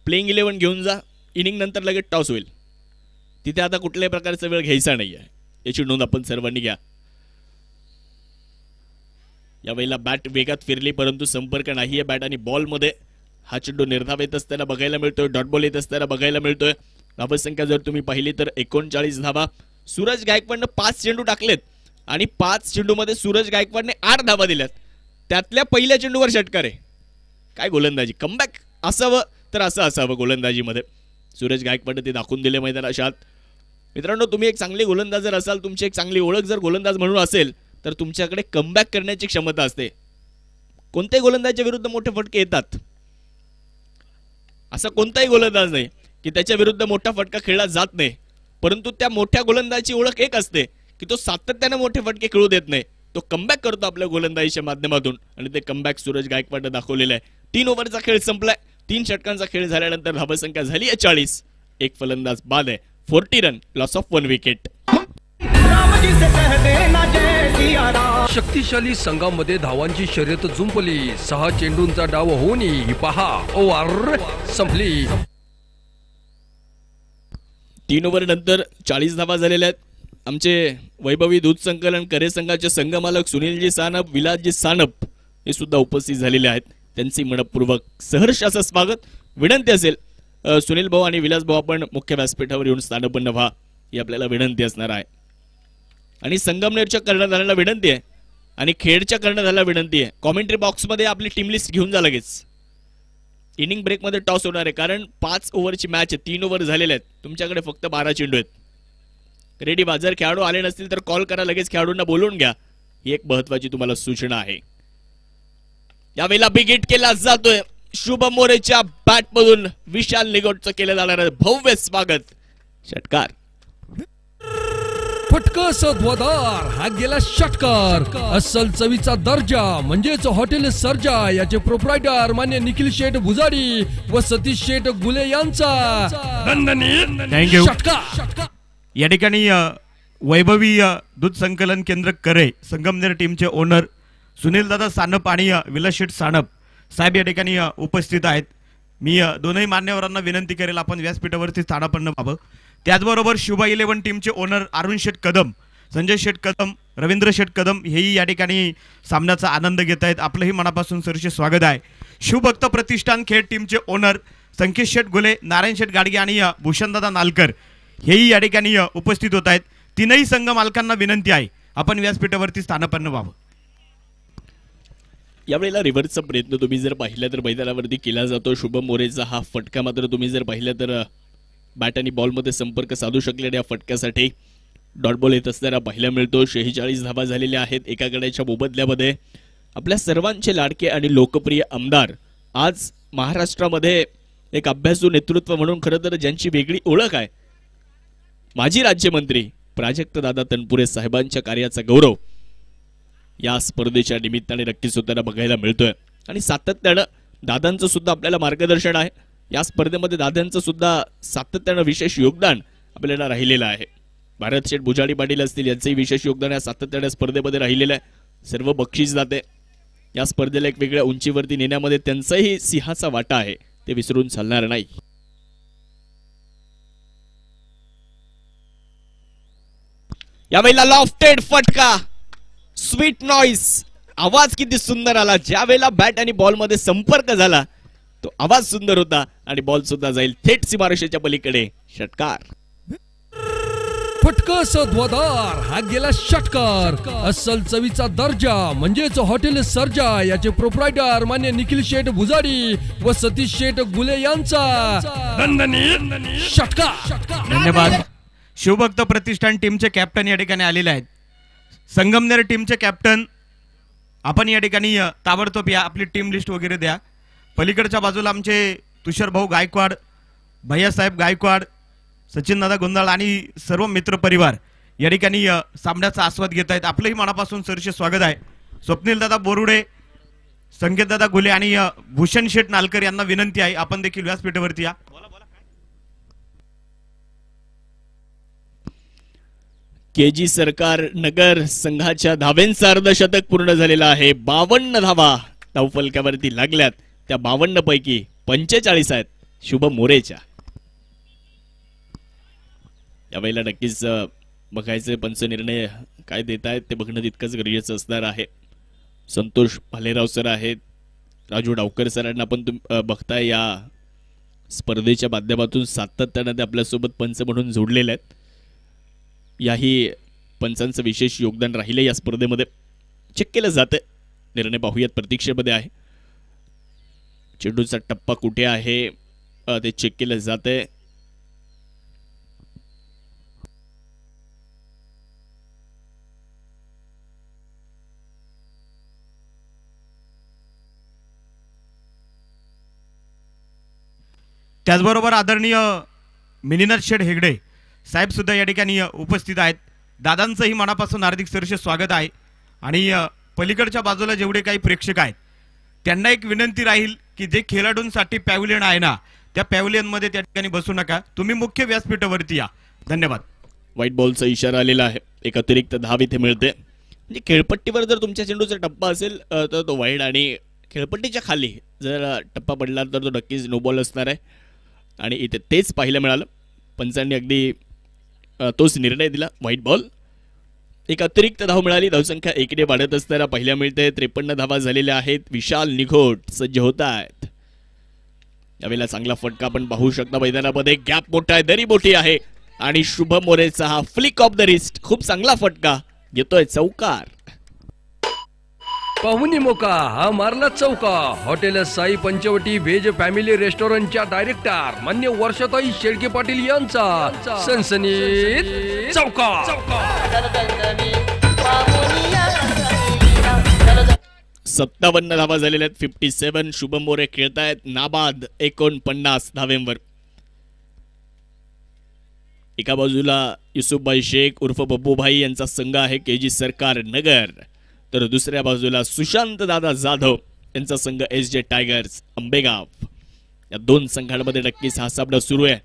प्लेइंग 11 घेऊन जा. इनिंग नंतर लगेच टॉस होईल. तिथे आता कुठल्याही प्रकारचा वेळ घ्यायचा नाही आहे, याची नोंद आपण सर्वांनी घ्या. यावेळेला बॅट वेगात फिरली परंतु संपर्क नाहीये बॅट आणि बॉलमध्ये. हा चेंडू निर्धाव येत असताना बघायला मिळतोय, डॉट बॉल येत असताना बघायला मिळतोय. धावसंख्या जर तुम्ही पाहिली तर 39 धावा. सूरज गायकवाडनं 5 चेंडू टाकलेत आणि 5 चेंडूमध्ये सूरज गायकवाडने 8 धावा दिल्यात. त्यातल्या पहिल्या चेंडूवर षटकार आहे. काय गोलंदाजी, कमबॅक असावं तर असं असावं गोलंदाजीमध्ये. सूरज गायकवाड ते दाखवून दिले मैदानाच्या आत. मित्रांनो, तुम्ही एक चांगले गोलंदाज जर असाल, तुमची एक चांगली ओळख जर गोलंदाज म्हणून असेल तर तुमच्याकडे कमबॅक करण्याची क्षमता असते. कोणत्याही गोलंदाजाच्या विरुद्ध मोठे फटके येतात. असा कोणताही गोलंदाज नाही की त्याच्या विरुद्ध मोठा फटका खेळला जात नाही, परंतु त्या मोठ्या गोलंदाजाची ओळख एक असते की तो सातत्याने मोठे फटके खेळू देत नाही. तो कमबॅक करतो आपल्या गोलंदाजीच्या माध्यमातून आणि ते कमबॅक सूरज गायकवाडने दाखवलेलं आहे. 3 ओव्हरचा खेळ संपलाय. 3 षटकांचा खेळ झाल्यानंतर धावसंख्या झाली आहे 40. एक फलंदाज बाद आहे. 40 रन, लॉस ऑफ 1 विकेट. शक्तिशाली संघामध्ये धावांची शर्यत जुंपली. 6 चेंडूंचा डाव होऊनही पहा ओव्हर संपली. 3 ओव्हर नंतर 40 धावा झालेल्या आहेत. आमचे वैभवी दूध संकलन करे संघाचे संघमालक सुनीलजी सानप, विलासजी सानप हे सुद्धा उपस्थित झालेले आहेत. त्यांचे मनपूर्वक सहर्ष असं स्वागत. विनंती असेल सुनील भाऊ आणि विलास भाऊ आपण मुख्य व्यासपीठावर येऊन स्थानपन्न व्हा ही आपल्याला विनंती असणार आहे. आणि संगमनेरच्या कर्णधाराला विनंती आहे आणि खेडच्या कर्णधाराला विनंती आहे, कॉमेंट्री बॉक्समध्ये आपली टीम लिस्ट घेऊन जा लगेच. इनिंग ब्रेकमध्ये टॉस होणार आहे कारण 5 ओव्हरची मॅच आहे, 3 ओव्हर झालेले आहेत, तुमच्याकडे फक्त 12 चेंडू आहेत. रेडी व्हा. जर खेळाडू आले नसतील तर कॉल करा, लगेच खेळाडूंना बोलवून घ्या. ही एक महत्वाची तुम्हाला सूचना आहे. यावेळेला बिग हिट केला जातोय शुभम मोरेच्या बॅट मधून. विशाल निगोटचं केलं जाणार भव्य स्वागत. षटकार फटकस ध्वदार हा गेला षटकार. अस्सल चवीचा दर्जा म्हणजेच हॉटेल सर्जा याचे प्रोप्रायटर मान्य निखिल शेठ भुजाडी व सतीश शेठ गुले यांचा थँक्यू. षटकार. या ठिकाणी वैभवी दूध संकलन केंद्र करे संगमनेर टीमचे ओनर सुनील दादा सानप आणि विलास शेठ सानप साहेब या ठिकाणी उपस्थित आहेत. मी दोनही मान्यवरांना विनंती करेल आपण व्यासपीठावरती स्थानापन्न व्हावं. त्याचबरोबर शुभा 11 टीमचे ओनर अरुण शेठ कदम, संजय शेठ कदम, रवींद्र शेठ कदम हेही या ठिकाणी सामन्याचा आनंद घेत आहेत. आपलंही मनापासून सरसे स्वागत आहे. शिवभक्त प्रतिष्ठान खेळ टीमचे ओनर संकेत शेठ गुले, नारायण शेठ गाडगे आणि भूषणदादा नालकर हेही या ठिकाणी उपस्थित होत आहेत. तीनही संघ मालकांना विनंती आहे आपण व्यासपीठावरती स्थानापन्न व्हावं. यावेळेला रिव्हर्सचा प्रयत्न तुम्ही जर पाहिला तर मैदानावरती केला जातो. शुभम मोरेचा हा फटका मात्र तुम्ही जर पाहिला तर बॅट आणि बॉलमध्ये संपर्क साधू शकले या फटक्यासाठी डॉट बॉल येत असताना पाहायला मिळतो. 46 धावा झालेल्या आहेत एका गड्याच्या मोबदल्यामध्ये. आपल्या सर्वांचे लाडके आणि लोकप्रिय आमदार आज महाराष्ट्रामध्ये एक अभ्यासू नेतृत्व म्हणून खरं तर ज्यांची वेगळी ओळख आहे, माजी राज्यमंत्री प्राजक्त दादा तनपुरे साहेबांच्या कार्याचा गौरव या स्पर्धेच्या निमित्ताने नक्कीच होताना बघायला मिळतोय. आणि सातत्यानं दादांचं सुद्धा आपल्याला मार्गदर्शन आहे. या स्पर्धेमध्ये दादांचं सुद्धा सातत्यानं विशेष योगदान आपल्याला राहिलेलं आहे. भारत शेठ भुजाडी पाटील असतील यांचंही विशेष योगदान या सातत्यानं स्पर्धेमध्ये राहिलेलं आहे. सर्व बक्षीस जाते या स्पर्धेला एक वेगळ्या उंचीवरती नेण्यामध्ये त्यांचाही सिंहाचा वाटा आहे, ते विसरून चालणार नाही. यावेळेला लॉफ्टेड फटका, स्वीट नॉइस, आवाज किती सुंदर आला. ज्या वेळेला बॅट आणि बॉल मध्ये संपर्क झाला तो आवाज सुंदर होता आणि बॉल सुद्धा जाईल थेट सीमारेषेच्या पलीकडे. षटकार फटकस ध्वदार हा गेला षटकार. अस्सल चवीचा दर्जा म्हणजेच हॉटेल सर्जा याचे प्रोप्रायटर मान्य निखिल शेठ भुजाडी व सतीश शेठ गुले यांचा षटकार. धन्यवाद. शिवभक्त प्रतिष्ठान टीमचे कॅप्टन या ठिकाणी आलेले आहेत. संगमनेर टीमचे कॅप्टन आपण या ठिकाणी ताबडतोब या आपली टीम लिस्ट वगैरे द्या. पलीकडच्या बाजूला आमचे तुषार भाऊ गायकवाड, भैयासाहेब गायकवाड, सचिन दादा गोंधळ आणि सर्व मित्र परिवार या ठिकाणी सामन्याचा आस्वाद घेत आहेत. आपलंही मनापासून सरसे स्वागत आहे. स्वप्नील दादा बोरुडे, संकेत दादा गुले आणि भूषण शेठ नालकर यांना विनंती आहे आपण देखील व्यासपीठावरती या. केजी सरकार नगर संघाच्या धावेंचं अर्धशतक पूर्ण झालेलं आहे. 52 धावा धावफलकावरती लागल्यात. त्या 52 पैकी 45 आहेत शुभम मोरेच्या. यावेळेला नक्कीच बघायचे पंच निर्णय काय देत आहेत ते बघणं तितकंच गरजेचं असणार आहे. संतोष भालेराव सर आहेत, राजू डावकर सरांना पण बघताय या स्पर्धेच्या माध्यमातून सातत्यानं ते आपल्यासोबत पंच म्हणून जोडलेले आहेत. याही पंचांचं विशेष योगदान राहिले या स्पर्धेमध्ये. चेक केलं जातं, निर्णय पाहूयात, प्रतीक्षेमध्ये आहे. चेंडूचा टप्पा कुठे आहे ते चेक केलं जातंय. त्याचबरोबर आदरणीय मिनिनाथ शेठ हेगडे साहेब सुद्धा या ठिकाणी उपस्थित आहेत. दादांचंही मनापासून हार्दिक सरसे स्वागत आहे. आणि पलीकडच्या बाजूला जेवढे काही प्रेक्षक आहेत त्यांना एक विनंती राहील की जे खेळाडूंसाठी पॅव्हिलियन आहे ना त्या पॅव्हिलियन मध्ये त्या ठिकाणी बसू नका, तुम्ही मुख्य व्यासपीठावरती या. धन्यवाद. व्हाईट बॉलचा इशारा आलेला आहे. एक अतिरिक्त धाव इथे मिळते. म्हणजे खेळपट्टीवर जर तुमच्या चेंडूचा टप्पा असेल तर तो वाईड आणि खेळपट्टीच्या खाली जर टप्पा पडला तर तो नक्कीच नो बॉल असणार आहे. आणि इथे तेच पाहायला मिळालं. पंचांनी अगदी तोच निर्णय दिला, व्हाईट बॉल. एक अतिरिक्त धाव मिळाली. धावसंख्या 1ने वाढत असताना पहिल्या मिळते 53 धावा झालेल्या आहेत. विशाल निघोट सज्ज होत आहेत. यावेळेला चांगला फटका आपण पाहू शकता मैदानामध्ये. गॅप मोठा आहे, दरी मोठी आहे आणि शुभम मोरेचा हा फ्लिक ऑफ द रिस्ट खूप चांगला फटका येतोय. चौकार. पाहुणी मोका हा मारला चौका. Hotel Sai Panchavati veg family रेस्टॉरंटच्या डायरेक्टर मान्य वर्षाताई शेळके पाटील यांचा सनसनीत चौका. 57 धावा झालेल्या आहेत. 57. शुभम मोरे खेळतायत नाबाद 49 धावेंवर. एका बाजूला युसुफभाई शेख उर्फ बब्बूभाई यांचा संघ आहे केजी सरकार नगर, तर दुसऱ्या बाजूला सुशांत दादा जाधव यांचा संघ SJ टायगर्स आंबेगाव. या दोन संघांमध्ये नक्कीच हा सामना सुरू आहे.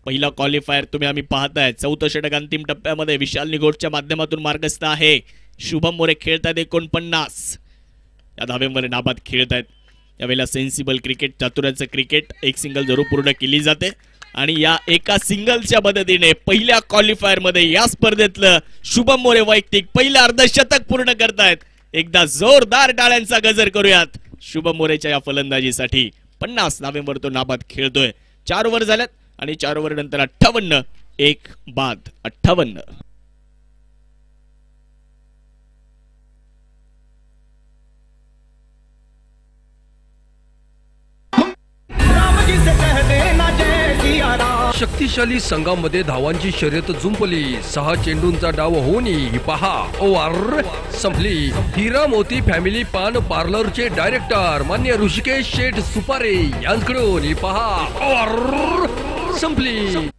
पहिला क्वालिफायर तुम्ही आम्ही पाहताय. चौथं षटक अंतिम टप्प्यामध्ये विशाल निघोटच्या माध्यमातून मार्गस्थ आहे. शुभम मोरे खेळतायत 49 या धावेंवर नाबाद खेळतायत. यावेळेला सेन्सिबल क्रिकेट, चातुर्याचं क्रिकेट, एक सिंगल जरूर पूर्ण केली जाते आणि या एका सिंगलच्या मदतीने पहिल्या क्वालिफायर मध्ये या स्पर्धेतलं शुभम मोरे वैयक्तिक पहिलं अर्धशतक पूर्ण करतायत. एकदा जोरदार टाळ्यांचा गजर करूयात शुभम मोरेच्या या फलंदाजीसाठी. 50 धावेंवर तो नाबाद खेळतोय. 4 ओव्हर झाल्यात आणि 4 ओव्हर नंतर 58, एक बाद 58. शक्तिशाली संघामध्ये धावांची शर्यत जुंपली. 6 चेंडूंचा डाव होऊन ही पहा ओव्हर संपली. हिरा मोती फॅमिली पान पार्लरचे डायरेक्टर मान्य ऋषिकेश शेठ सुपारे यांच्याकडून ही पहा ओव्हर संपली.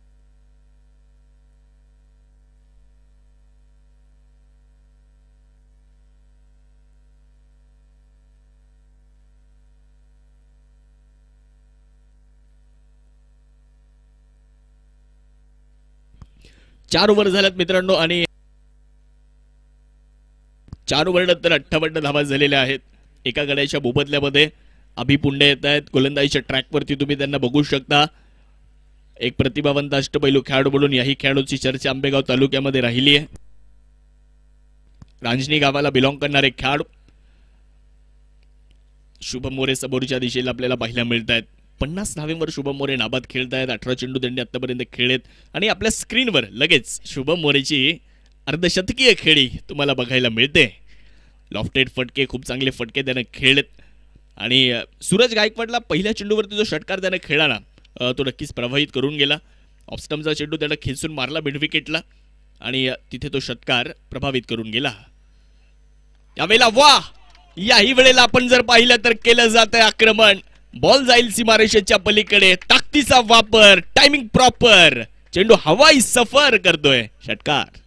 चार ओव्हर झाल्यात मित्रांनो आणि 4 ओव्हर नंतर 58 धावा झालेल्या आहेत. एका गड्याच्या मोबदल्यामध्ये अभि पुंडे येत आहेत. गोलंदाजीच्या ट्रॅकवरती तुम्ही त्यांना बघू शकता. एक प्रतिभावंत अष्टपैलू खेळाडू म्हणून याही खेळाडूची चर्चा आंबेगाव तालुक्यामध्ये राहिली आहे. रांजणी गावाला बिलॉंग करणारे खेळाडू शुभम मोरे समोरच्या दिशेला आपल्याला पाहायला मिळत आहेत. 50 धावेंवर शुभम मोरे नाबाद खेळतायत. 18 चेंडू त्यांनी आतापर्यंत खेळलेत आणि आपल्या स्क्रीनवर लगेच शुभम मोरेची अर्धशतकीय खेळी तुम्हाला बघायला मिळते. लॉफ्टेड फटके, खूप चांगले फटके त्याने खेळलेत आणि सूरज गायकवाडला पहिल्या चेंडूवरती जो षटकार त्याने खेळला ना तो नक्कीच प्रभावित करून गेला. ऑफस्टम्पचा चेंडू त्याने खेचून मारला मिड विकेटला आणि तिथे तो षटकार प्रभावित करून गेला. यावेळेला वा, याही वेळेला आपण जर पाहिलं तर केलं जातंय आक्रमण. बॉल जाईल सीमारेषेच्या पलीकडे. ताकदीचा वापर, टायमिंग प्रॉपर, चेंडू हवाई सफर करतोय. षटकार.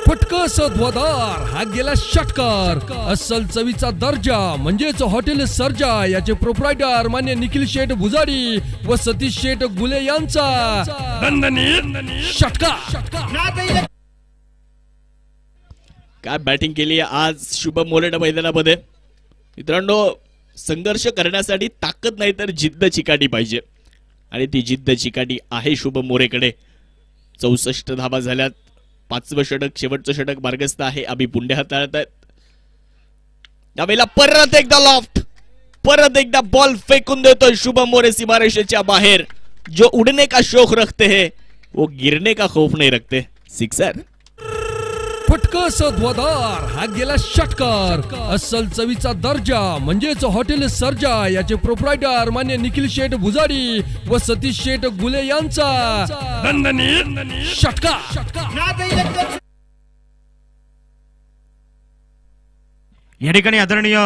फटकस ध्वदार हा गेला षटकार. अस्सल चवीचा दर्जा म्हणजेच हॉटेल सर्जा याचे प्रोप्रायटर मान्य निखिल शेठ भुजाडी व सतीश शेठ गुले यांचा षटकार. काय बॅटिंग केली आज शुभम मोरे मैदानामध्ये. मित्रांनो, संघर्ष करण्यासाठी ताकद नाही तर जिद्द चिकाटी पाहिजे आणि ती जिद्द चिकाटी आहे शुभम मोरेकडे. 64 धावा झाल्यात. 5वं षटक, शेवटचं षटक मार्गस्थ आहे. अभि पुंडे हाताळत आहेत. यावेळेला परत एकदा लॉफ्ट, परत एकदा बॉल फेकून देतोय शुभम मोरे सीमारेषेच्या बाहेर. जो उडने का शौक रखते हैं वो गिरने का खौफ नहीं रखते. सिक्सर. फटकस ध्वदार हा गेला षटकार. अस्सल चवीचा दर्जा म्हणजेच हॉटेल सर्जा याचे प्रोप्रायटर मान्य निखिल शेठ भुजाडी व सतीश शेठ गुले यांचा षटकार. या ठिकाणी आदरणीय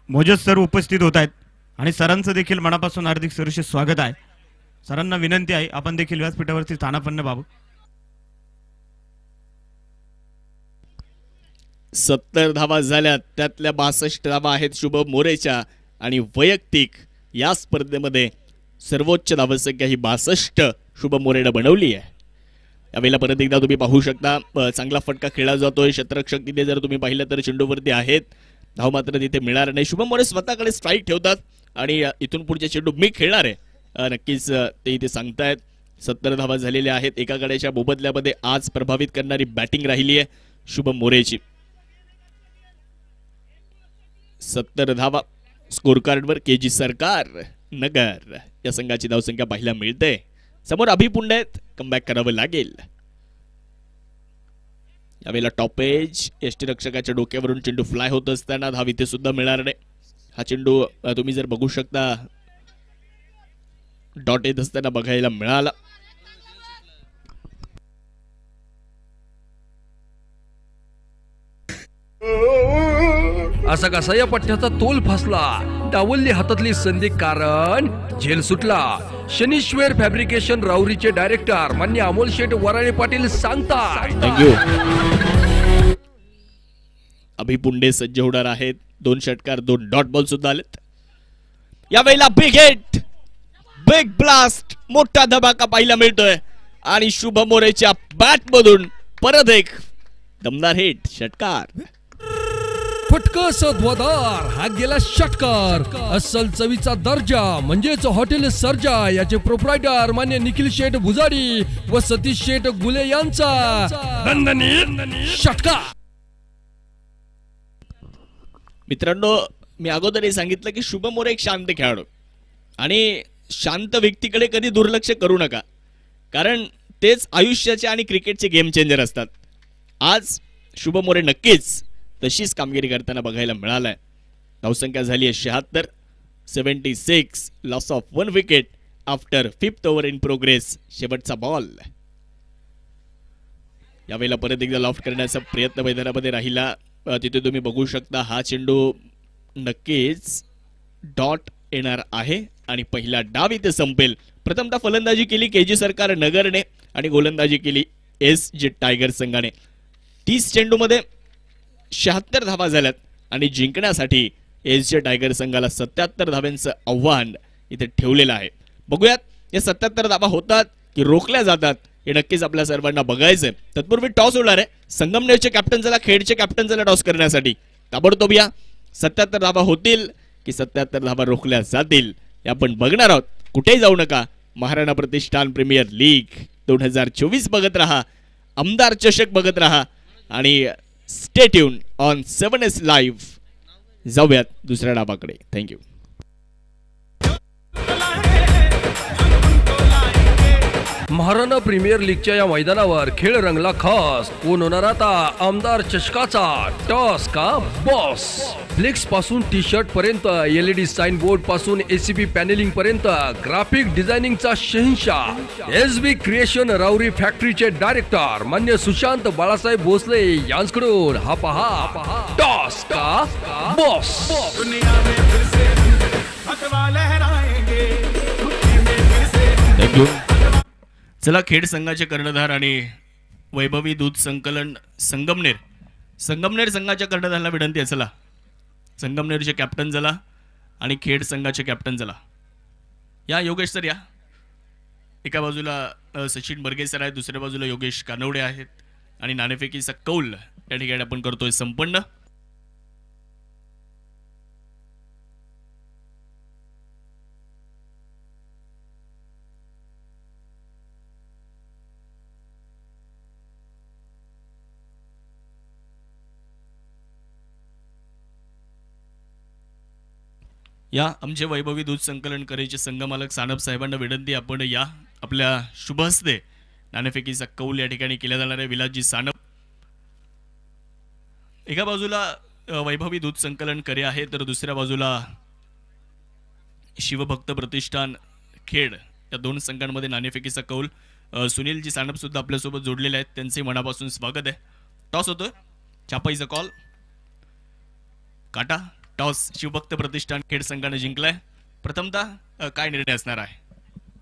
मोजस सर उपस्थित होत आहेत आणि सरांचं देखील मनापासून हार्दिक सहर्ष स्वागत आहे. सरांना विनंती आहे आपण देखील व्यासपीठावरती स्थानापन्न व्हावं. 70 धावा झाल्यात. त्यातल्या 62 धावा आहेत शुभम मोरेच्या आणि वैयक्तिक या स्पर्धेमध्ये सर्वोच्च धावसंख्या ही 62 शुभम मोरेने बनवली आहे. यावेळेला परत एकदा तुम्ही पाहू शकता चांगला फटका खेळला जातोय. शतरक्षक तिथे जर तुम्ही पाहिलं तर चेंडूवरती आहेत. धाव मात्र तिथे मिळणार नाही. शुभम मोरे स्वतःकडे स्ट्राईक ठेवतात आणि इथून पुढचे चेंडू मी खेळणार आहे नक्कीच ते इथे सांगतायत. 70 धावा झालेल्या आहेत. एका गड्याच्या मोबदल्यामध्ये आज प्रभावित करणारी बॅटिंग राहिली आहे शुभम मोरेची. 70 धावा स्कोर कार्डवर केजी सरकार नगर या संघाची धावसंख्या पाहायला मिळते. समोर अभिपुंड आहेत, कमबॅक करावं लागेल. यावेळेला टॉप एज यष्टीरक्षकाच्या डोक्यावरून चेंडू फ्लाय होत असताना धाव इथे सुद्धा मिळणार नाही. हा चेंडू तुम्ही जर बघू शकता डॉट येत असताना बघायला मिळाला. असा कसा या पट्ट्याचा तोल फासला, डावलली हातातली संधी कारण झेल सुटला. शनीश्वर फॅब्रिकेशन राऊरीचे डायरेक्टर मान्य अमोल शेठ वराळे पाटील सांगतात. थँक्यू. अभिपुंडे सज्ज होणार आहेत. 2 षटकार 2 डॉट बॉल सुद्धा आलेत. यावेळेला बिग हिट, बिग ब्लास्ट, मोठा धमाका पाहायला मिळतोय आणि शुभम मोरेच्या बॅट मधून परत एक दमदार हिट, षटकार. फटकस ध्वदार हा गेला षटकार. अस्सल चवीचा दर्जा म्हणजेच हॉटेल सर्जा याचे प्रोप्रायटर मान्य निखिल शेठ भुजाडी व सतीश शेठ गुले यांचा दणदणीत षटकार. मित्रांनो, मी अगोदरही सांगितलं की शुभम मोरे एक शांत खेळाडू आणि शांत व्यक्तीकडे कधी दुर्लक्ष करू नका, कारण तेच आयुष्याचे आणि क्रिकेटचे गेम चेंजर असतात. आज शुभम मोरे नक्कीच तशीच कामगिरी करताना बघायला मिळालाय. धावसंख्या झाली आहे 76, 76, loss of 1 wicket after 5th over in progress. शेवटचा बॉल. यावेळेला परत एकदा लॉफ्ट करण्याचा प्रयत्न मैदानामध्ये राहिला. तिथे तुम्ही बघू शकता हा चेंडू नक्कीच डॉट येणार आहे आणि पहिला डाव इथे संपेल. प्रथमतः फलंदाजी केली केजी सरकार नगरने आणि गोलंदाजी केली एस जे टायगर संघाने. 30 चेंडूमध्ये 76 धावा झाल्यात आणि जिंकण्यासाठी एस जे टायगर संघाला 77 धाव्यांचं आव्हान इथे ठेवलेलं आहे. बघूयात या 77 धावा होतात की रोखल्या जातात हे नक्कीच आपल्या सर्वांना बघायचंय. तत्पूर्वी टॉस होणार आहे. संगमनेरचे कॅप्टन झाला, खेडचे कॅप्टन झाला टॉस करण्यासाठी. ताबडतोब या 77 धावा होतील की 77 धावा रोखल्या जातील हे आपण बघणार आहोत. कुठेही जाऊ नका. महाराणा प्रतिष्ठान प्रीमियर लीग 2024 बघत राहा, आमदार चषक बघत राहा आणि stay tune on 7S live. जाऊयात दुसऱ्या डावाकडे. थँक्यू. महाराणा प्रीमियर लीगच्या या मैदानावर खेळ रंगला खास. कोण होणार आता आमदार चषकाचा टॉस का बॉस. फ्लेक्स पासून टी शर्ट पर्यंत, LED साइन बोर्ड पासून ACB पॅनेलिंग पर्यंत ग्राफिक डिझायनिंगचा शहंशाह SB क्रिएशन राऊरी फॅक्टरीचे डायरेक्टर मान्य सुशांत बाळासाहेब भोसले यांच्याकडून हा पहा टॉस का बॉस. थँक्यू. चला, खेड संघाचे कर्णधार आणि वैभवी दूध संकलन संगमनेर संघाच्या कर्णधाराला विनंती आहे. चला, संगमनेरचे कॅप्टन झाला आणि खेड संघाचे कॅप्टन झाला. या योगेश सर या. एका बाजूला सचिन बर्गे सर आहेत, दुसऱ्या बाजूला योगेश कानवडे आहेत आणि नाणेफेकीचा कौल या ठिकाणी आपण करतोय संपन्न. या आमचे वैभवी दूध संकलन करायचे संघमालक सानप साहेबांना विनंती, आपण या आपल्या शुभ हस्ते नाणेफेकीचा कौल या ठिकाणी केला जाणार आहे. विलासजी सानप एका बाजूला वैभवी दूध संकलन करे आहे, तर दुसऱ्या बाजूला शिवभक्त प्रतिष्ठान खेड या दोन संघांमध्ये नाणेफेकीचा कौल. सुनीलजी सानप सुद्धा आपल्यासोबत जोडलेले आहेत, त्यांचे मनापासून स्वागत आहे. टॉस होतोय, छापाईचा कॉल, काटा. टॉस शिवभक्त प्रतिष्ठान खेड संघाने जिंकलाय. प्रथमतः काय निर्णय असणार आहे?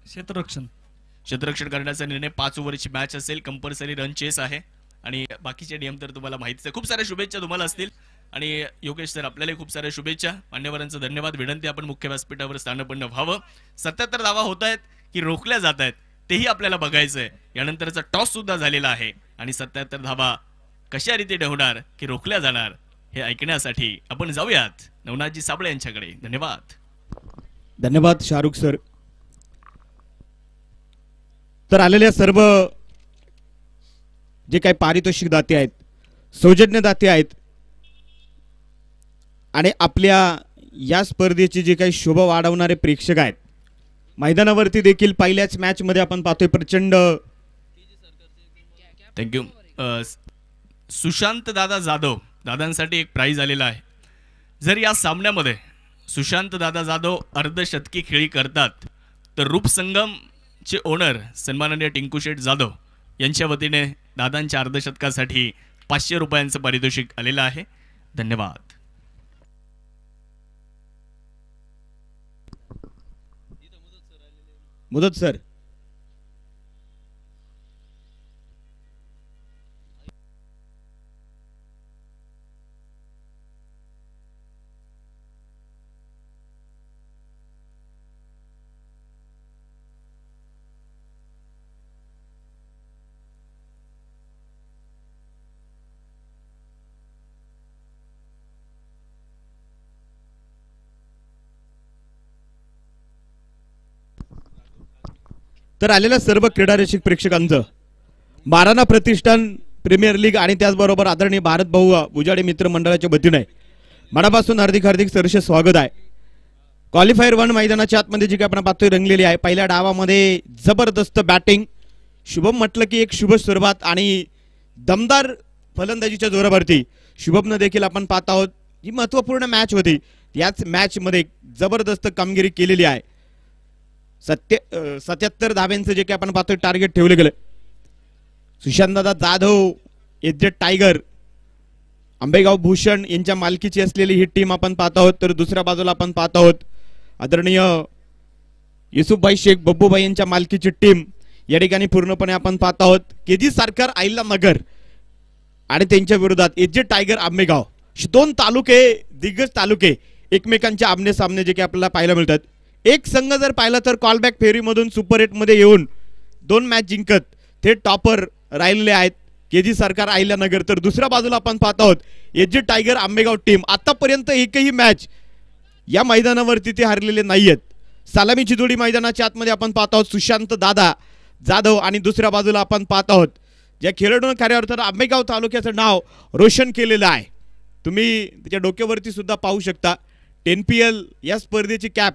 क्षेत्ररक्षण करण्याचा निर्णय. 5 ओव्हरची मॅच असेल, कंपल्सरी रन चेस आहे आणि बाकीचे नियम तर तुम्हाला माहितीच आहे. खूप साऱ्या शुभेच्छा तुम्हाला असतील आणि योगेश सर आपल्याला खूप साऱ्या शुभेच्छा. मान्यवरांचं धन्यवाद. विनंती, आपण मुख्य व्यासपीठावर स्थानपन्न व्हावं. 77 धावा होत आहेत की रोखल्या जात आहेत तेही आपल्याला बघायचं आहे. यानंतरचा टॉस सुद्धा झालेला आहे आणि 77 धावा कशा रीतीने होणार की रोखल्या जाणार हे ऐकण्यासाठी आपण जाऊयात नवनाथजी साबळे यांच्याकडे. धन्यवाद. धन्यवाद शाहरुख सर. तर आलेल्या सर्व जे काही पारितोषिक दाते आहेत, सौजन्य दाते आहेत आणि आपल्या या स्पर्धेची जे काही शोभा वाढवणारे प्रेक्षक आहेत, मैदानावरती देखील पहिल्याच मॅच मध्ये आपण पाहतोय प्रचंड. थँक्यू. सुशांत दादा जाधव दादांसाठी एक प्राइज आलेला आहे. जर या सामन्यामध्ये सुशांत दादा जाधव अर्धशतकी खेळी करतात तर रूपसंगमचे ओनर सन्माननीय टिंकू शेठ जाधव यांच्या वतीने दादांच्या अर्धशतकासाठी 500 रुपयांचं पारितोषिक आलेलं आहे. धन्यवाद. मुदत सर. तर आलेल्या सर्व क्रीडारसिक प्रेक्षकांचं महाराणा प्रतिष्ठान प्रीमियर लीग आणि त्याचबरोबर आदरणीय भारत भाऊ बुजाडे मित्र मंडळाच्या वतीने मनापासून हार्दिक हार्दिक सहर्ष स्वागत आहे. क्वालिफायर 1 मैदानाच्या आतमध्ये जी काही आपण पाहतोय रंगलेली आहे. पहिल्या डावामध्ये जबरदस्त बॅटिंग, शुभम म्हटलं की एक शुभ सुरुवात आणि दमदार फलंदाजीच्या जोरावरती शुभमनं देखील आपण पाहत आहोत. ही महत्त्वपूर्ण मॅच होती. याच मॅच मध्ये जबरदस्त कामगिरी केलेली आहे. 77 धाब्यांचं जे काही आपण पाहतोय टार्गेट ठेवले गेलं. सुशांतदादा जाधव, एच टायगर, आंबेगाव भूषण यांच्या मालकीची असलेली ही टीम आपण पाहत आहोत. तर दुसऱ्या बाजूला आपण पाहत आहोत आदरणीय युसुफभाई शेख बब्बूभाई यांच्या मालकीची टीम या ठिकाणी पूर्णपणे आपण पाहत आहोत. केजी सरकार आईला नगर आणि त्यांच्या विरोधात एच टायगर आंबेगाव. 2 तालुके, दिग्गज तालुके एकमेकांच्या आमने सामने जे काही आपल्याला पाहायला मिळतात. एक संघ जर पाहिला तर कॉलबॅक फेरीमधून सुपर 8 मध्ये येऊन 2 मॅच जिंकत ते टॉपर राहिलेले आहेत, केजी सरकार आईला नगर. तर दुसऱ्या बाजूला आपण पाहत आहोत एच टायगर आंबेगाव टीम. आतापर्यंत एकही मॅच या मैदानावरती ते हरलेले नाहीयेत. सलामीची जोडी मैदानाच्या आतमध्ये आपण पाहत आहोत सुशांत दादा जाधव आणि दुसऱ्या बाजूला आपण पाहत आहोत ज्या खेळाडूने खऱ्या अर्थानं आंबेगाव तालुक्याचं नाव रोशन केलेलं आहे. तुम्ही त्याच्या डोक्यावरती सुद्धा पाहू शकता 10PL या स्पर्धेची कॅप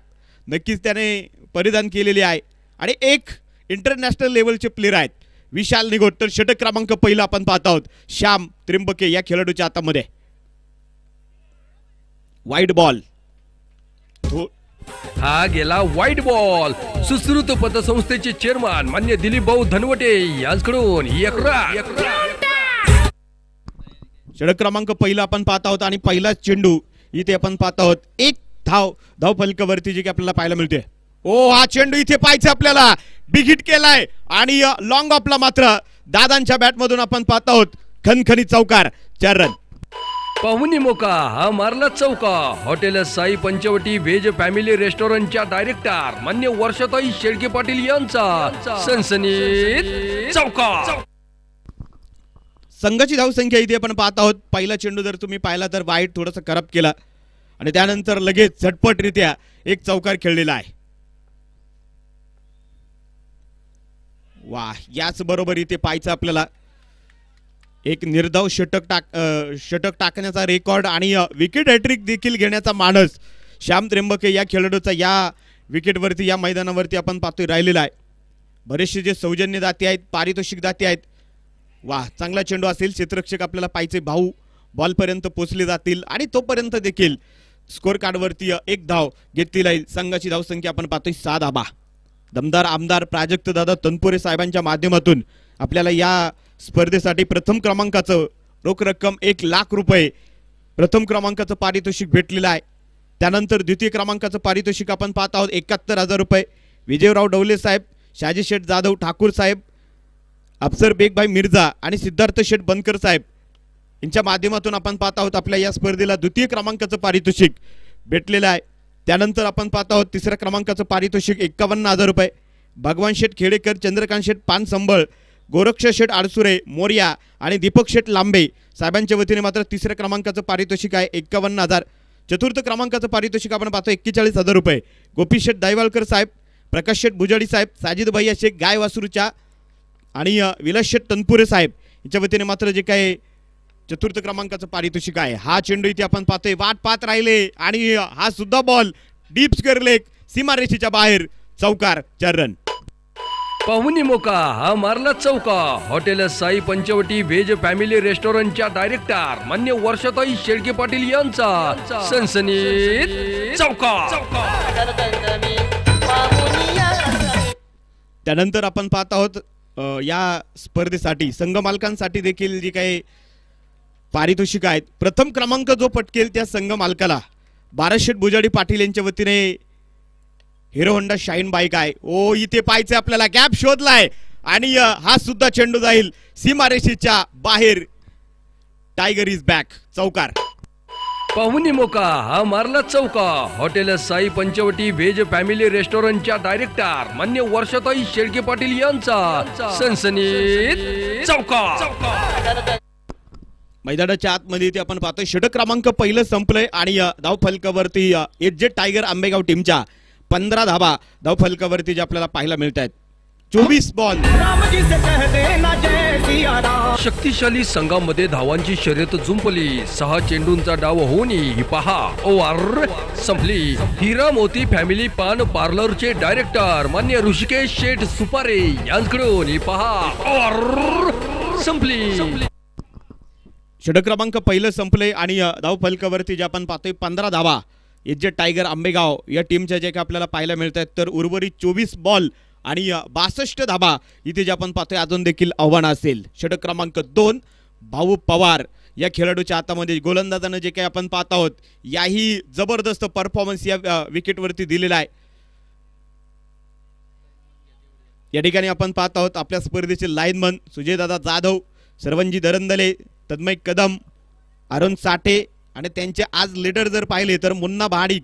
नक्कीच त्याने परिधान केलेली आहे आणि एक इंटरनॅशनल लेवलचे प्लेयर आहेत विशाल निगोट. तर षटक क्रमांक पहिला आपण पाहत आहोत श्याम त्रिंबके या खेळाडूच्या हातामध्ये. वाईट बॉल, हा गेला वाईट बॉल. सुश्रुत पतसंस्थेचे चेअरमन मान्य दिलीप भाऊ धनवटे यांच्याकडून 1 रन. षटक क्रमांक पहिला आपण पाहत आहोत आणि पहिला चेंडू इथे आपण पाहत आहोत. एक धाव फलकावरती जे की आपल्याला पाहायला मिळते. ओ हा चेंडू इथे पाहायचा आपल्याला, बिग हिट केलाय आणि लॉंग ऑफला मात्र दादांच्या बॅट मधून आपण पाहत आहोत खनखनी चौकार, 4 रन. पाहुणी मोका हा मारला चौका. Hotel Sai Panchavati veg family रेस्टॉरंटच्या डायरेक्टर मान्य वर्षाताई शेळके पाटील यांचा सनसनीत चौका. संघाची धावसंख्या इथे आपण पाहत आहोत. पहिला चेंडू जर तुम्ही पाहिला तर वाईट थोडंसं करप्ट केला आणि त्यानंतर लगेच झटपटरित्या एक चौकार खेळलेला आहे. वा, याच बरोबर इथे पाहायचं आपल्याला एक निर्धाव षटक टाकण्याचा रेकॉर्ड आणि विकेट हॅट्रिक देखील घेण्याचा मानस श्याम त्र्यंबके या खेळाडूचा या विकेटवरती या मैदानावरती आपण पाहतोय राहिलेला आहे. बरेचसे जे सौजन्य दाते आहेत, पारितोषिक दाते आहेत. वा, चांगला चेंडू असेल. क्षेत्ररक्षक आपल्याला पाहिजे भाऊ बॉलपर्यंत पोहोचले जातील आणि तोपर्यंत देखील स्कोर कार्डवरती 1 धाव घेतली जाईल. संघाची धावसंख्या आपण पाहतोय 6 धाबा. दमदार आमदार प्राजक्त दादा तनपुरे साहेबांच्या माध्यमातून आपल्याला या स्पर्धेसाठी प्रथम क्रमांकाचं रोख रक्कम 1 लाख रुपये प्रथम क्रमांकाचं पारितोषिक भेटलेलं आहे. त्यानंतर द्वितीय क्रमांकाचं पारितोषिक आपण पाहत आहोत 71,000 रुपये. विजयराव डवले साहेब, शाजी शेठ जाधव ठाकूर साहेब, अफसर बेगभाई मिर्झा आणि सिद्धार्थ शेठ बनकर साहेब यांच्या माध्यमातून आपण पाहत आहोत आपल्या या स्पर्धेला द्वितीय क्रमांकाचं पारितोषिक भेटलेलं आहे. त्यानंतर आपण पाहत आहोत तिसऱ्या क्रमांकाचं पारितोषिक 51,000 रुपये. भगवान शेठ खेडेकर, चंद्रकांत शेठ पानसंबळ, गोरक्ष शेठ आडसुरे मोर्या आणि दीपक शेठ लांबे साहेबांच्या वतीने मात्र तिसऱ्या क्रमांकाचं पारितोषिक आहे 51,000. चतुर्थ क्रमांकाचं पारितोषिक आपण पाहतो 41,000 रुपये. गोपी शेठ दायवालकर साहेब, प्रकाश शेठ बुजाडी साहेब, साजिद भैया शेख गाय वासरूच्या आणि विलासशेठ तनपुरे साहेब यांच्या वतीने मात्र जे काय चतुर्थ क्रमांकाचं पारितोषिक आहे. हा चेंडू इथे आपण पाहतोय, वाट पाहत राहिले आणि हा सुद्धा बॉल डीप स्क्वेअर लेग सीमारेषेच्या बाहेर, चौकार, 4 रन. पाहुणी मोका हा मारला चौका. Hotel Sai Panchavati veg family रेस्टॉरंटच्या डायरेक्टर मान्य वर्षाताई शेळके पाटील यांचा सनसनीत चौका. त्यानंतर आपण पाहत आहोत या स्पर्धेसाठी संघ मालकांसाठी देखील जी काही पारितोषिक आहेत. प्रथम क्रमांक जो पटकेल त्या संघ मालकाला बाराशेठ बुजाडी पाटील यांच्या वतीने हिरो होंडा शाईन बाईक आहे. ओ इथे पाहायचं आपल्याला, गॅप शोधलाय आणि हा सुद्धा चेंडू जाईल सीमारेषेच्या बाहेर. टायगर इज बॅक, चौकार. पाहुणी मोका हा मारला चौका. Hotel Sai Panchavati veg family रेस्टॉरंटच्या डायरेक्टर मान्य वर्षाताई शेळके पाटील यांचा सनसनीत चौका. मैदानाच्या आतमध्ये ते आपण पाहतोय षटक क्रमांक पहिलं संपलंय आणि धाव फलकावरती एच.जे. टायगर आंबेगाव टीमच्या 15 धाबा धाव फलकावरती जे आपल्याला पाहायला मिळत आहेत. 24 बॉल. शक्तिशाली संघामध्ये धावांची शर्यत जुंपली. 6 चेंडूंचा डाव होऊन ही पहा ओव्हर संपली. हिरा मोती फॅमिली पान पार्लरचे डायरेक्टर मान्य ऋषिकेश शेठ सुपारे यांच्याकडून ही पहा ओव्हर संपली. षटक क्रमांक पहिलं संपले आणि धाव फलकावरती जे आपण पाहतोय 15 धावा एच.जे. टायगर आंबेगाव या टीमच्या जे काही आपल्याला पाहायला मिळत आहेत. तर उर्वरित 24 बॉल आणि 62 धाबा इथे जे आपण पाहतोय अजून देखील आव्हान असेल. षटक क्रमांक 2 भाऊ पवार या खेळाडूच्या हातामध्ये गोलंदाजानं जे काही आपण पाहत आहोत याही जबरदस्त परफॉर्मन्स या विकेटवरती दिलेला आहे. या ठिकाणी आपण पाहत आहोत आपल्या स्पर्धेचे लाईनमन सुजयदादा जाधव, सर्वंजी दरंदले, तन्मय कदम, अरुण साठे आणि त्यांचे आज लीडर जर पाहिले तर मुन्ना भाडिक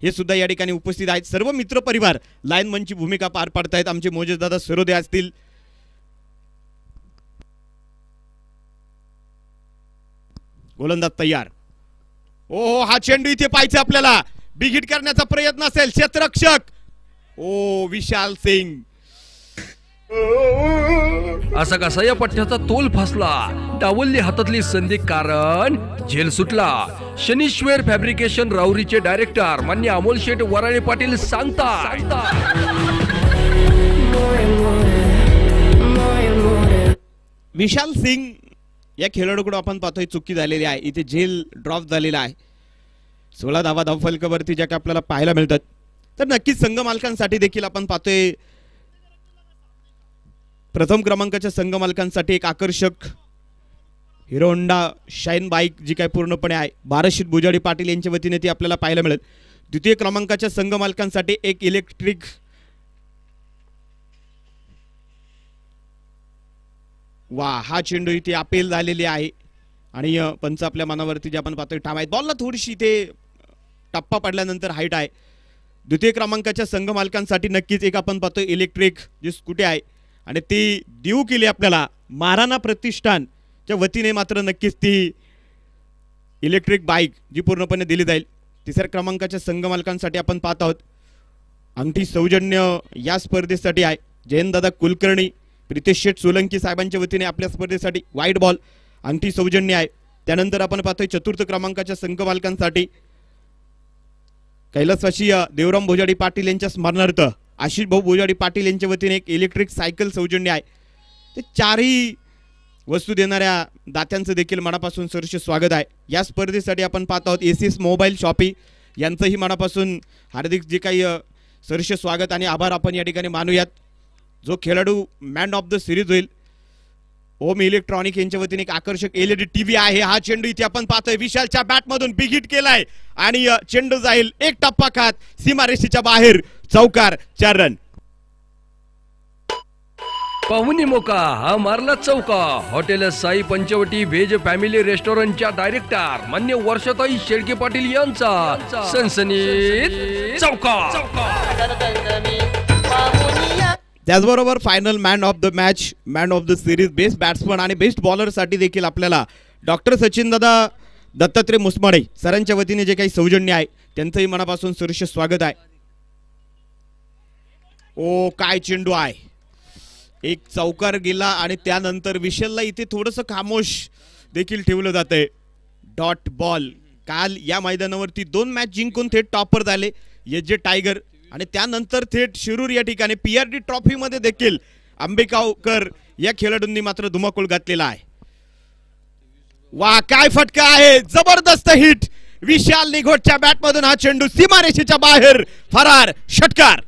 हे सुद्धा या ठिकाणी उपस्थित आहेत. सर्व मित्र परिवार लाईनमनची भूमिका पार पाडतायत. आमचे मोजेदादा सरोदे असतील, गोलंदाज तयार. ओ हा चेंडू इथे पाहायचा आपल्याला, बिग हिट करण्याचा प्रयत्न असेल, क्षेत्ररक्षक ओ विशाल सिंग. असा कसा या पट्ट्याचा तोल फसला. डावलली हातातली संधी कारण झेल सुटला. शनीश्वर फॅब्रिकेशन राऊरीचे डायरेक्टर मान्य अमोल शेठ वराळे पाटील सांगतात. विशाल सिंग या खेळाडूकडून आपण पाहतोय चुकी झालेली आहे. इथे झेल ड्रॉप झालेला आहे. 16 धावा धाव फलकावरती ज्या काही आपल्याला पाहायला मिळतात. तर नक्कीच संघ मालकांसाठी देखील आपण पाहतोय प्रथम क्रमांकाच्या संघ मालकांसाठी एक आकर्षक हिरो होंडा शाईन बाईक जी काय पूर्णपणे आहे बाराशेठ बुजाडी पाटील यांच्या वतीने ती आपल्याला पाहायला मिळेल. द्वितीय क्रमांकाच्या संघ मालकांसाठी एक इलेक्ट्रिक हा चेंडू इथे अपील झालेली आहे आणि पंच आपल्या मनावरती जे आपण पाहतोय ठाम आहेत. बॉलला थोडीशी इथे टप्पा पडल्यानंतर हाईट आहे. द्वितीय क्रमांकाच्या संघ मालकांसाठी नक्कीच एक आपण पाहतोय इलेक्ट्रिक जी स्कूटी आहे आणि ती देऊ केली आपल्याला महाराणा प्रतिष्ठानच्या वतीने. मात्र नक्कीच ती इलेक्ट्रिक बाईक जी पूर्णपणे दिली जाईल. तिसऱ्या क्रमांकाच्या संघ मालकांसाठी आपण पाहत आहोत अंगठी सौजन्य या स्पर्धेसाठी आहे जयंतदादा कुलकर्णी, प्रितेश शेठ सोलंकी साहेबांच्या वतीने आपल्या स्पर्धेसाठी व्हाईट बॉल अंगठी सौजन्य आहे. त्यानंतर आपण पाहतोय चतुर्थ क्रमांकाच्या संघ मालकांसाठी कैलासवासी देवराम भोजाडी पाटील यांच्या स्मरणार्थ आशिष भाऊ भोजाडी पाटील यांच्या वतीने एक इलेक्ट्रिक सायकल सौजन्य आहे. ते चारही वस्तू देणाऱ्या दात्यांचं देखील मनापासून सहर्ष स्वागत आहे. या स्पर्धेसाठी आपण पाहत आहोत एसीएस मोबाईल शॉपी यांचंही मनापासून हार्दिक जे काही सहर्ष स्वागत आणि आभार आपण या ठिकाणी मानूयात. जो खेळाडू मॅन ऑफ द सिरीज होईल ओम इलेक्ट्रॉनिक यांच्या वतीने एक आकर्षक एलईडी टीव्ही आहे. हा चेंडू इथे आपण पाहतोय विशालच्या बॅटमधून बिग हिट केलाय आणि चेंडू जाईल एक टप्पा खात सीमारेषेच्या बाहेर, चौकार, 4 रन. पाहुणी मोका हा मारला चौका. Hotel Sai Panchavati veg family रेस्टॉरंटच्या डायरेक्टर मान्य वर्षाताई शेळके पाटील यांचा सनसनीत चौका. त्याचबरोबर final man of the match, man of the series, best batsman आणि बेस्ट बॉलरसाठी देखील आपल्याला डॉक्टर सचिन दादा दत्तात्रय मुसमाडे सरांच्या वतीने जे काही सौजन्य आहे त्यांचंही मनापासून सहर्ष स्वागत आहे. ओ काय चेंडू आहे, एक चौकार गेला आणि त्यानंतर विशालला इथे थोडंसं खामोश देखील ठेवलं जातंय. Dot ball. काल या मैदानावरती 2 मॅच जिंकून थेट टॉपर झाले एजे टायगर आणि त्यानंतर थेट शिरूर या ठिकाणी PRD ट्रॉफी मध्ये देखील आंबेगावकर या खेळाडूंनी मात्र धुमाकूळ घातलेला आहे. वा काय फटका आहे, जबरदस्त हिट. विशाल निघोटच्या बॅट मधून हा चेंडू सीमारेषेच्या बाहेर फरार. षटकार.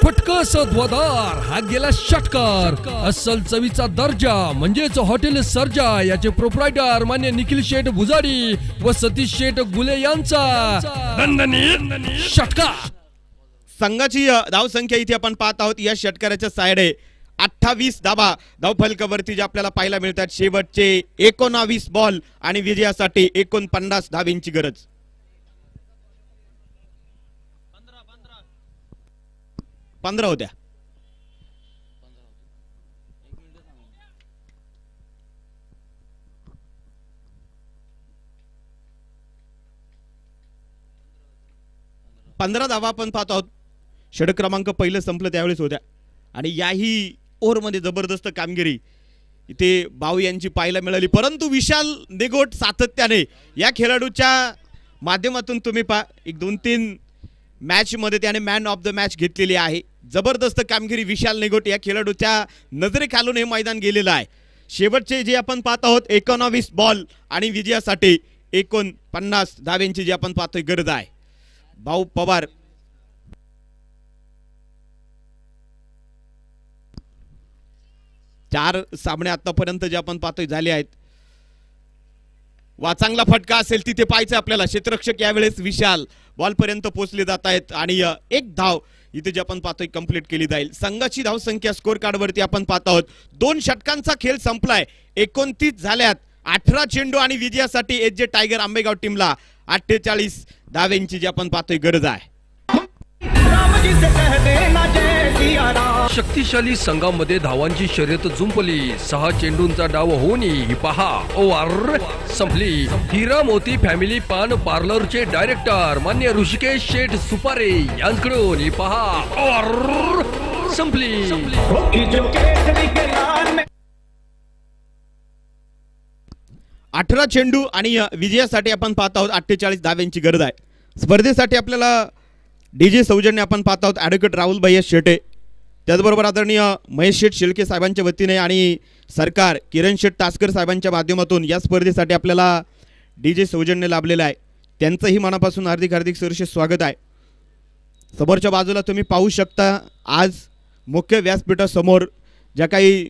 फटका सद्वादार हा गेला षटकार. अस्सल चवीचा दर्जा म्हणजेच हॉटेल सर्जा याचे प्रोप्रायटर मान्य निखिल शेठ भुजाडी व सतीश शेठ गुले यांचा दणदणीत षटकार. संघाची धावसंख्या इथे आपण पाहत आहोत या षटकाराच्या साइडे 28 धावा धावफलकावरती जे आपल्याला पाहायला मिळतात. शेवटचे 19 बॉल आणि विजयासाठी 49 धावेंची गरज. 15 होत्या. पंधरा धावा आपण पाहत आहोत. षटक क्रमांक पहिलं संपलं त्यावेळेस होत्या आणि याही ओव्हरमध्ये जबरदस्त कामगिरी इथे भाऊ यांची पाहायला मिळाली. परंतु विशाल निघोट सातत्याने या खेळाडूच्या माध्यमातून तुम्ही पहा एक 2-3 मॅच मध्ये त्याने मॅन ऑफ द मॅच घेतलेली आहे. जबरदस्त कामगिरी विशाल निघोट या खेळाडूच्या नजरेखालून हे मैदान गेलेलं आहे. शेवटचे जे आपण पाहत आहोत 19 बॉल आणि विजयासाठी 49 धावेंची जी आपण पाहतोय गरज आहे. भाऊ पवार. चार सामने आतापर्यंत जे आपण पाहतोय झाले आहेत. वा चांगला फटका असेल तिथे पाहायचं आपल्याला. क्षेत्ररक्षक यावेळेस विशाल बॉल पर्यंत पोहोचले जात आहेत आणि एक धाव इथे जे आपण पाहतोय कंप्लीट केली जाईल. संघाची धावसंख्या स्कोर कार्ड वरती आपण पाहत आहोत. 2 षटकांचा खेळ संपलाय. 29 झाल्यात. 18 चेंडू आणि विजयासाठी एजे टायगर आंबेगाव टीमला 48 धावेंची जी आपण पाहतोय गरज आहे. शक्तिशाली संघामध्ये धावांची शर्यत जुंपली. 6 चेंडूंचा डाव होऊनी ही पहा ओव्हर संपली. हिरा मोती फॅमिली पान पार्लरचे डायरेक्टर मान्य ऋषिकेश शेठ सुपारे यांकडून ही पहा ओव्हर संपली. 18 चेंडू आणि विजयासाठी आपण पाहत आहोत 48 धावेंची गरज आहे. स्पर्धेसाठी आपल्याला डीजे सौजन्य आपण पाहत आहोत ॲडव्होकेट राहुल भैया शेटे. त्याचबरोबर आदरणीय महेश शेठ शेळके साहेबांच्या वतीने आणि सरकार किरण शेठ तासकर साहेबांच्या माध्यमातून या स्पर्धेसाठी आपल्याला डीजे सौजन्य लाभलेलं आहे. त्यांचंही मनापासून हार्दिक हार्दिक सहर्ष स्वागत आहे. समोरच्या बाजूला तुम्ही पाहू शकता आज मुख्य व्यासपीठासमोर ज्या काही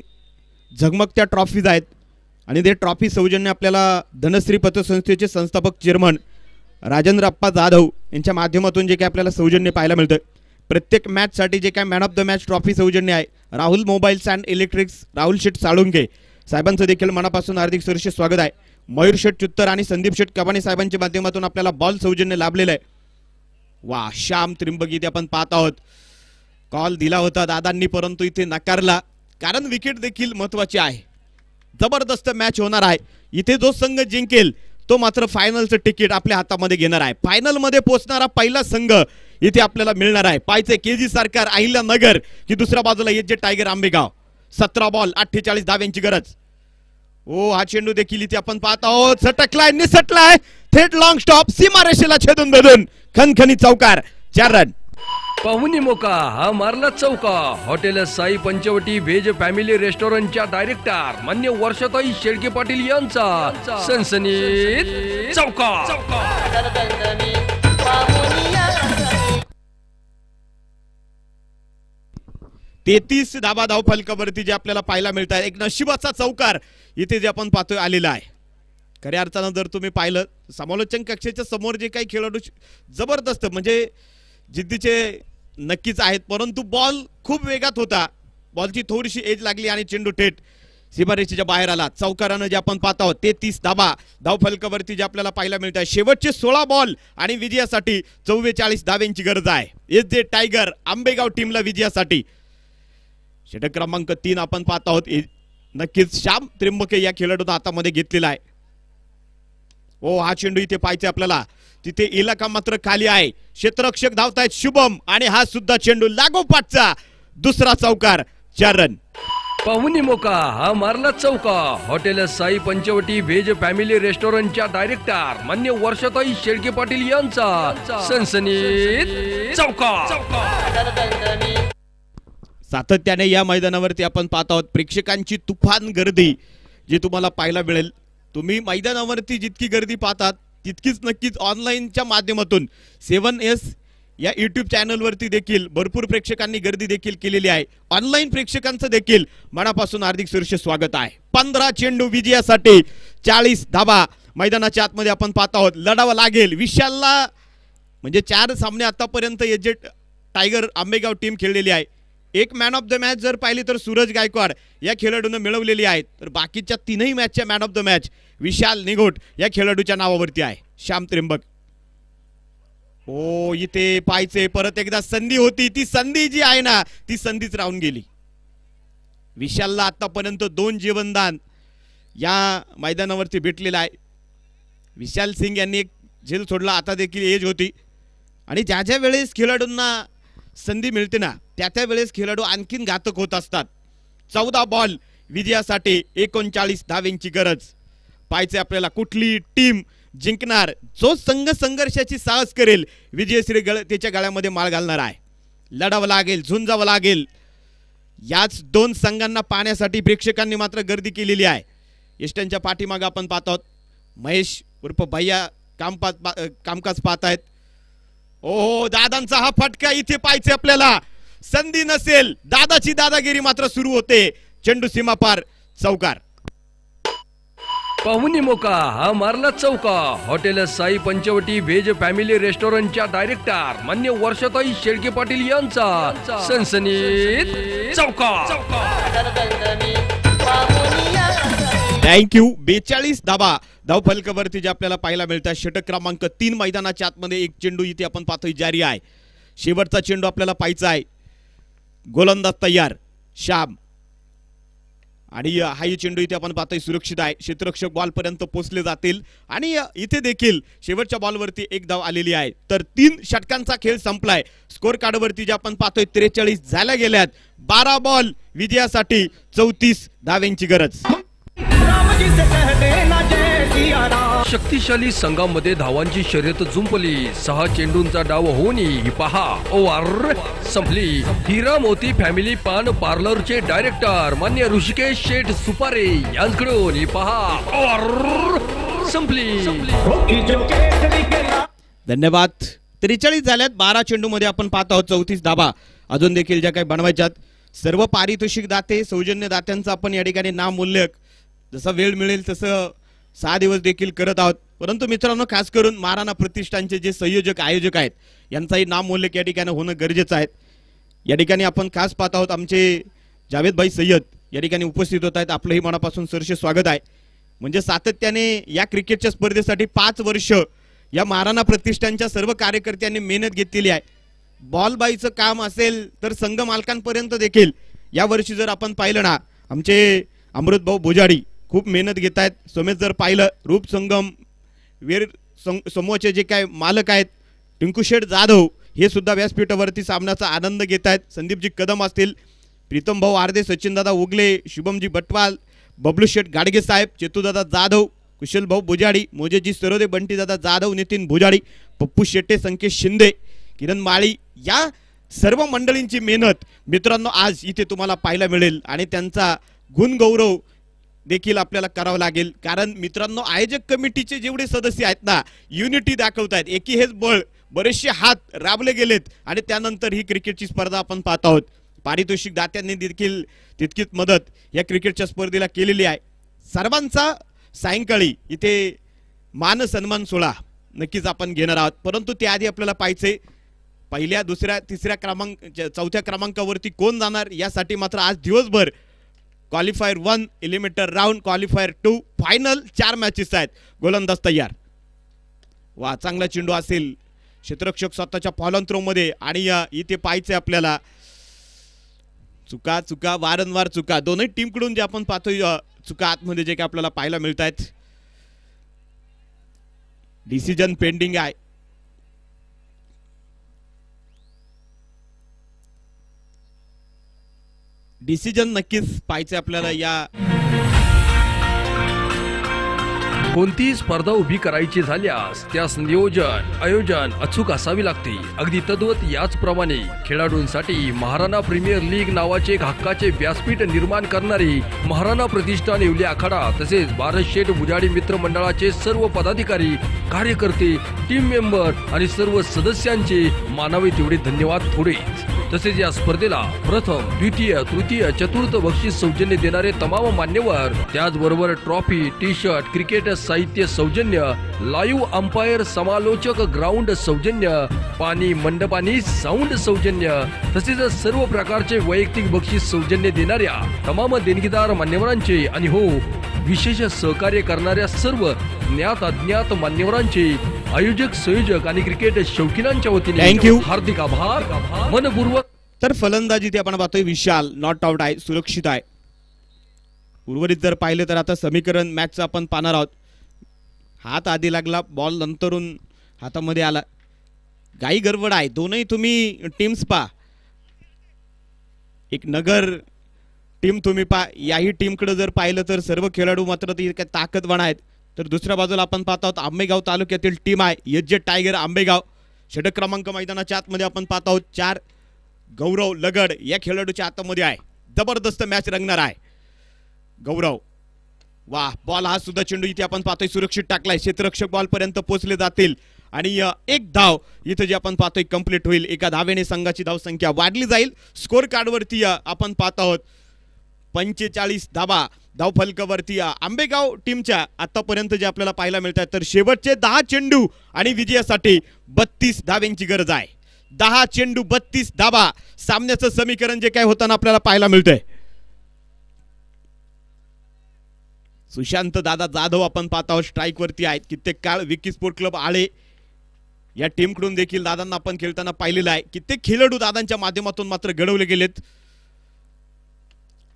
झगमगत्या ट्रॉफीज आहेत आणि ते ट्रॉफी सौजन्य आपल्याला धनश्री पतसंस्थेचे संस्थापक चेअरमन राजेंद्र अप्पा जाधव यांच्या माध्यमातून जे काही आपल्याला सौजन्य पाहायला मिळतं. प्रत्येक मॅचसाठी जे काय man of the match trophy सौजन्य आहे Rahul mobiles and electrics Rahul Sheth Salunke साहेबांचं देखील मनापासून हार्दिक सहर्ष स्वागत आहे. मयूर शेठ चुत्तर आणि संदीप शेठ कबाणे साहेबांच्या माध्यमातून आपल्याला बॉल सौजन्य लाभलेलं आहे. वा श्याम त्रिंबक इथे आपण पाहत आहोत. कॉल दिला होता दादांनी परंतु इथे नकारला कारण विकेट देखील महत्वाची आहे. जबरदस्त मॅच होणार आहे. इथे जो संघ जिंकेल तो मात्र फायनलचं तिकीट आपल्या हातामध्ये घेणार आहे. फायनल मध्ये पोहोचणारा पहिला संघ इथे आपल्याला मिळणार आहे. पाहायचे केजी सरकार अहिल्यानगर की दुसऱ्या बाजूला एजे टायगर आंबेगाव. 17 बॉल 48 धाव्यांची गरज. ओ हा चेंडू देखील इथे आपण पाहत आहोत. सटकलाय निसटलाय थेट लॉंग स्टॉप सीमारेषेला छेदून धरून खनखनी चौकार. 4 रन. पाहुणी मोका हा मारला चौका. Hotel Sai Panchavati veg family रेस्टॉरंटच्या डायरेक्टर मान्य वर्षाताई शेळके पाटील यांचा सनसनीत चौका. 33 धाबा धाव फलकावरती जे आपल्याला पाहायला मिळतात. एक नशिबाचा चौकार इथे जे आपण पाहतोय आलेला आहे. खऱ्या अर्थानं जर तुम्ही पाहिलं समालोचन कक्षेच्या समोर जे काही खेळाडू जबरदस्त म्हणजे जिद्दीचे नक्कीच आहेत परंतु बॉल खूप वेगात होता. बॉलची थोडीशी एज लागली आणि चेंडू थेट सीमारेषेच्या बाहेर आला. चौकारानं जे आपण पाहत आहोत 33 धाबा धाव फलकावरती जे आपल्याला पाहायला मिळत आहे. शेवटचे 16 बॉल आणि विजयासाठी 44 धाव्यांची गरज आहे. एजे टायगर आंबेगाव टीमला विजयासाठी. षटक क्रमांक 3 आपण पाहत आहोत. नक्कीच श्याम त्रिंबके या खेळाडूचा हातामध्ये घेतलेला आहे. ओ हा चेंडू इथे पाहायचा आपल्याला. तिथे इलाका मात्र खाली आहे. क्षेत्ररक्षक धावतायत शुभम आणि हा सुद्धा चेंडू लागोपाठचा दुसरा चौकार. 4 रन. पाहुणी मोका हा मारला चौका. Hotel Sai Panchavati veg family रेस्टॉरंटच्या डायरेक्टर मान्य वर्षाताई शेळके पाटील यांचा सनसनीत चौका. सातत्याने या मैदानावरती आपण पाहत आहोत प्रेक्षकांची तुफान गर्दी जी तुम्हाला पाहायला मिळेल. तुम्ही मैदानावरती जितकी गर्दी पाहतात तितकीच नक्कीच ऑनलाईनच्या माध्यमातून 7S या YouTube चॅनलवरती देखील भरपूर प्रेक्षकांनी गर्दी देखील केलेली आहे. ऑनलाईन प्रेक्षकांचं देखील मनापासून हार्दिक सुरक्ष स्वागत आहे. 15 चेंडू विजयासाठी 40 धाबा मैदानाच्या आतमध्ये आपण पाहत आहोत. लढावं लागेल विशालला, म्हणजे 4 सामने आतापर्यंत एजेट टायगर आंबेगाव टीम खेळलेली आहे. एक मॅन ऑफ द मॅच जर पाहिली तर सूरज गायकवाड या खेळाडूने मिळवलेली आहे, तर बाकीच्या 3ही मॅचच्या मॅन ऑफ द मॅच विशाल निघोट या खेळाडूच्या नावावरती आहे. श्याम त्रिंबक. ओ इथे पाहायचे परत एकदा संधी होती, ती संधी जी आहे ना ती संधीच राहून गेली. विशालला आतापर्यंत 2 जीवनदान या मैदानावरती भेटलेलं आहे. विशाल सिंग यांनी एक झेल सोडला, आता देखील एज होती आणि ज्या ज्या वेळेस खेळाडूंना संधी मिळते ना त्या वेळेस खेळाडू आणखीन घातक होत असतात. 14 बॉल विजयासाठी 39 धावेंची गरज. पाहायचे आपल्याला कुठली टीम जिंकणार, जो संघ संघर्षाची साहस करेल विजयश्री त्याच्या गळ्यामध्ये माळ घालणार आहे. लढावं लागेल, झुंजावं लागेल. याच 2 संघांना पाहण्यासाठी प्रेक्षकांनी मात्र गर्दी केलेली आहे. यष्ट्यांच्या पाठीमागे आपण पाहत आहोत महेश उर्फ भैया कामकाज पाहतायत. ओहो दादांचा हा फटका इथे पाहायचे आपल्याला. संधी नसेल, दादाची दादागिरी मात्र सुरू होते. चेंडू सीमापार चौकार. पाहुणी मोका हा मारला चौका. Hotel Sai Panchavati veg family रेस्टॉरंटच्या डायरेक्टर मान्य वर्षाताई शेळके पाटील यांचा सनसनीत चौका. थँक्यू. 42 धाबा धावफलकावरती जे आपल्याला पाहायला मिळतात. षटक क्रमांक 3 मैदानाच्या आतमध्ये एक चेंडू इथे आपण पाहतोय जारी आहे. शेवटचा चेंडू आपल्याला पाहायचा आहे. गोलंदाज तयार श्याम आणि हाही चेंडू इथे आपण पाहतोय सुरक्षित आहे. क्षेत्ररक्षक बॉल पर्यंत पोहोचले जातील आणि इथे देखील शेवटच्या बॉलवरती 1 धाव आलेली आहे. तर 3 षटकांचा खेळ संपलाय. स्कोर कार्डवरती जे आपण पाहतोय 43 झाल्या गेल्यात. 12 बॉल विजयासाठी 34 धावेंची गरज. शक्तिशाली संघामध्ये धावांची शर्यत जुंपली. 6 चेंडूंचा डाव होऊन ही पहा ओव्हर संपली. हिरा मोती फॅमिली पान पार्लरचे डायरेक्टर मान्य ऋषिकेश शेठ सुपारे यांच्याकडून ही पहा ओव्हर संपली. धन्यवाद. 43 झाल्यात. 12 चेंडू मध्ये आपण पाहत आहोत 34 धाबा अजून देखील ज्या काही बनवायच्यात. सर्व पारितोषिक दाते सौजन्य दात्यांचं आपण या ठिकाणी नाम उल्लेख जसा वेळ मिळेल तसं 6 दिवस देखील करत आहोत. परंतु मित्रांनो खास करून महाराणा प्रतिष्ठानचे जे संयोजक आयोजक आहेत यांचाही नाम उल्लेख या ठिकाणी होणं गरजेचं आहे. या ठिकाणी आपण खास पाहत आहोत आमचे जावेद भाई सय्यद या ठिकाणी उपस्थित होत आहेत. आपलंही मनापासून सरसे स्वागत आहे. म्हणजे सातत्याने या क्रिकेटच्या स्पर्धेसाठी 5 वर्ष या महाराणा प्रतिष्ठानच्या सर्व कार्यकर्त्यांनी मेहनत घेतलेली आहे. बॉल बाईचं काम असेल तर संघ मालकांपर्यंत देखील या वर्षी जर आपण पाहिलं ना आमचे अमृत भाऊ भुजाडी खूप मेहनत घेत आहेत. सोमेश जर पाहिलं रूप संगम वीर समूहाचे जे काय मालक आहेत टिंकू शेठ जाधव हे सुद्धा व्यासपीठावरती सामन्याचा आनंद घेत आहेत. संदीपजी कदम असतील, प्रीतम भाऊ आर्दे, सचिनदादा उगले, शुभमजी बटवाल, बबलू शेठ गाडगे साहेब, चेतूदादा जाधव, कुशल भाऊ भुजाडी, मोजेजी सरोदे, बंटीदादा जाधव, नितीन भुजाडी, पप्पू शेट्टे, संकेश शिंदे, किरण माळी या सर्व मंडळींची मेहनत मित्रांनो आज इथे तुम्हाला पाहायला मिळेल आणि त्यांचा गुणगौरव देखील आपल्याला करावं लागेल. कारण मित्रांनो आयोजक कमिटीचे जेवढे सदस्य आहेत ना युनिटी दाखवतायत. एकी हेच बळ, बरेचसे हात राबले गेलेत आणि त्यानंतर ही क्रिकेटची स्पर्धा आपण पाहत आहोत. पारितोषिक दात्यांनी देखील तितकीच मदत या क्रिकेटच्या स्पर्धेला केलेली आहे. सर्वांचा सायंकाळी इथे मान सन्मान सोहळा नक्कीच आपण घेणार आहोत. परंतु त्याआधी आपल्याला पाहायचे पहिल्या, दुसऱ्या, तिसऱ्या क्रमांक, 4थ्या क्रमांकावरती कोण जाणार यासाठी मात्र आज दिवसभर qualifier 1 eliminator round, qualifier 2 final 4 matches आहेत. गोलंदाज तयार. वा चांगला चेंडू असेल. क्षेत्ररक्षक स्वतःच्या फॉलन थ्रो मध्ये आणि इथे पाहायचे आपल्याला चुका चुका वारंवार चुका दोन्ही टीम कडून जे आपण पाहतोय चुका आतमध्ये जे काही आपल्याला पाहायला मिळत आहेत. डिसिजन पेंडिंग आहे. डिसिजन नक्कीच पाहायचं आपल्याला या कोणतीही स्पर्धा उभी करायची झाल्यास त्यास नियोजन आयोजन अचूक असावी लागते. अगदी तद्वत याचप्रमाणे खेळाडूंसाठी महाराणा प्रीमियर लीग नावाचे एक हक्काचे व्यासपीठ निर्माण करणारी महाराणा प्रतिष्ठान येवले आखाडा तसेच भारत शेठ बुजाडी मित्र मंडळाचे सर्व पदाधिकारी कार्यकर्ते टीम मेंबर आणि सर्व सदस्यांचे मानावे तेवढे धन्यवाद थोडेच. तसेच या स्पर्धेला प्रथम द्वितीय तृतीय चतुर्थ बक्षीस सौजन्य देणारे तमाम मान्यवर त्याचबरोबर ट्रॉफी टी शर्ट क्रिकेट साहित्य सौजन्य लाईव्ह अंपायर समालोचक ग्राउंड सौजन्य पाणी मंडपानी साऊंड सौजन्य तसेच सर्व प्रकारचे वैयक्तिक बक्षीस सौजन्य देणाऱ्या तमाम देणगीदार मान्यवरांचे आणि हो विशेष सहकार्य करणाऱ्या सर्व ज्ञात अज्ञात मान्यवरांचे आयोजक संयोजक आणि क्रिकेट शौकीनांच्या वतीने Thank you. हार्दिक आभार मनपूर्वक. तर फलंदाजी ते आपण पाहतोय विशाल नॉट आउट आहे सुरक्षित आहे. उर्वरित जर पाहिलं तर आता समीकरण मॅचचं आपण पाहणार आहोत. हात आधी लागला बॉल नंतरून हातामध्ये आला गाई गडबड आहे. दोनही तुम्ही टीम्स पहा. एक नगर टीम तुम्ही पहा. याही टीमकडे जर पाहिलं तर सर्व खेळाडू मात्र ती काय ताकदवान आहेत. तर दुसऱ्या बाजूला आपण पाहत आहोत आंबेगाव तालुक्यातील टीम आहे एच.जे. टायगर आंबेगाव. षटक क्रमांक मैदानाच्या आतमध्ये आपण पाहत आहोत 4 गौरव लगड या खेळाडूच्या आतमध्ये आहे. जबरदस्त मॅच रंगणार आहे. गौरव वाह बॉल हा सुद्धा चेंडू इथे आपण पाहतोय सुरक्षित टाकलाय. क्षेत्ररक्षक बॉल पर्यंत पोहोचले जातील आणि एक धाव इथे जे आपण पाहतोय कंप्लीट होईल. एका धावेने संघाची धावसंख्या वाढली जाईल. स्कोर कार्डवरती आपण पाहत आहोत 45 धावा धावफलकावरती आंबेगाव टीमच्या आतापर्यंत जे आपल्याला पाहायला मिळतात. तर शेवटचे 10 चेंडू आणि विजयासाठी 32 धाव्यांची गरज आहे. 10 चेंडू 32 धावा सामन्याचं समीकरण जे काय होताना आपल्याला पाहायला मिळतंय. सुशांत दादा जाधव आपण पाहत आहोत स्ट्राईक वरती आहेत. कित्येक काळ विकी स्पोर्ट क्लब आळे या टीमकडून देखील दादांना आपण खेळताना पाहिलेलं आहे. कित्येक खेळाडू दादांच्या माध्यमातून मात्र घडवले गेलेत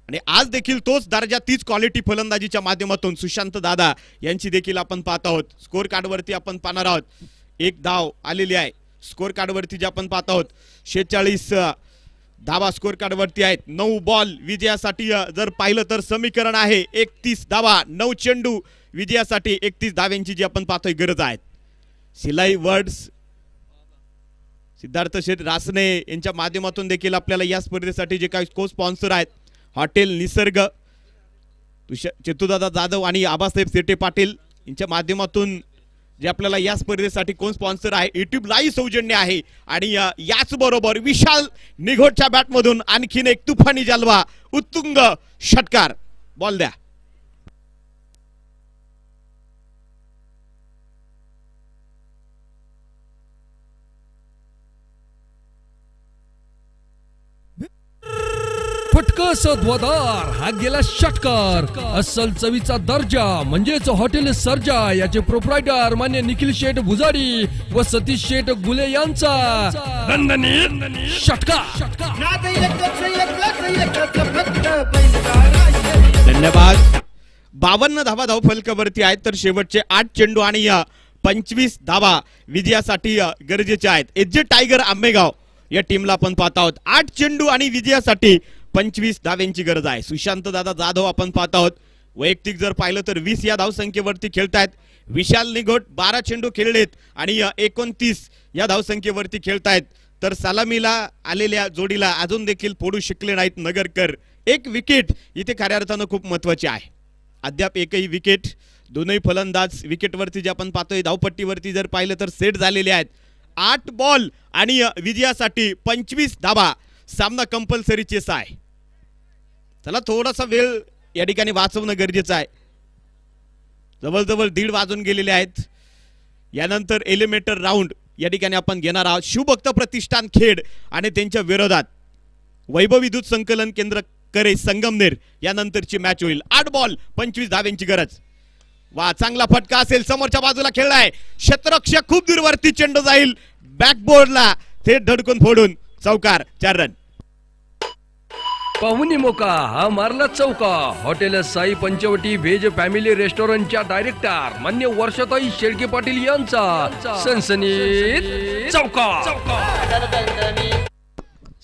आणि आज देखील तोच दर्जा तीच क्वालिटी फलंदाजीच्या माध्यमातून सुशांत दादा यांची देखील आपण पाहत आहोत. स्कोर कार्डवरती आपण पाहणार आहोत. एक धाव आलेली आहे स्कोर कार्डवरती जे आपण पाहत आहोत. 46 धावा स्कोर कार्डवरती आहेत. 9 बॉल विजयासाठी जर पाहिलं तर समीकरण आहे 31 धावा 9 चेंडू विजयासाठी 31 धाव्यांची जी आपण पाहतोय गरज आहे. सिलाई वर्ड्स सिद्धार्थ शेठ रासने यांच्या माध्यमातून देखील आपल्याला या स्पर्धेसाठी जे काही को स्पॉन्सर आहेत हॉटेल निसर्ग चेतुदादा जाधव आणि आबासाहेब सेटे पाटील यांच्या माध्यमातून जे आपल्याला या स्पर्धेसाठी कोण स्पॉन्सर आहे युट्यूब लाईव्ह सौजन्य आहे. आणि याच बरोबर विशाल निघोटच्या बॅटमधून आणखीन एक तुफानी जलवा उत्तुंग षटकार. बॉल द्या. फटकस ध्वदार हा गेला षटकार. अस्सल चवीचा दर्जा म्हणजेच हॉटेल सर्जा याचे प्रोप्रायटर मान्य निखिल शेठ बुजाडी व सतीश शेठ गुले यांचा षटकार. धन्यवाद. 52 धावा धावफलकावरती आहेत. तर शेवटचे 8 चेंडू आणि 25 धावा विजयासाठी गरजेच्या आहेत. एच.जे. टायगर आंबेगाव या टीमला आपण पाहत आहोत. 8 चेंडू आणि विजयासाठी 25 धाव्यांची गरज आहे. सुशांत दादा जाधव आपण पाहत आहोत. वैयक्तिक जर पाहिलं तर 20 या धावसंख्येवरती खेळतायत. विशाल निघोट 12 चेंडू खेळलेत आणि 29 या धावसंख्येवरती खेळतायत. तर सलामीला आलेल्या जोडीला अजून देखील फोडू शकले नाहीत नगरकर. एक विकेट इथे खऱ्या अर्थानं खूप महत्वाची आहे. अद्याप एकही विकेट. दोनही फलंदाज विकेटवरती जे आपण पाहतोय धावपट्टीवरती जर पाहिलं तर सेट झालेले आहेत. 8 बॉल आणि विजयासाठी 25 धावा. सामना कंपल्सरी चेस आहे. चला थोडासा वेळ या ठिकाणी वाचवणं गरजेचं आहे. जवळजवळ 1:30 वाजून गेलेले आहेत. यानंतर एलिमिनेटर राऊंड या ठिकाणी आपण घेणार आहोत. शिवभक्त प्रतिष्ठान खेड आणि त्यांच्या विरोधात वैभवी दूध संकलन केंद्र करे संगमनेर यानंतरची मॅच होईल. 8 बॉल 25 धाव्यांची गरज. वा चांगला फटका असेल. समोरच्या बाजूला खेळलाय क्षेत्ररक्षक खूप दूरवरती चेंडू जाईल बॅकबोर्डला थेट धडकून फोडून चौकार. 4 रन. पाहुणी मोका हा मारला चौका. Hotel Sai Panchavati veg family रेस्टॉरंटच्या डायरेक्टर मान्य वर्षाताई शेळके पाटील यांचा सनसनीत चौका.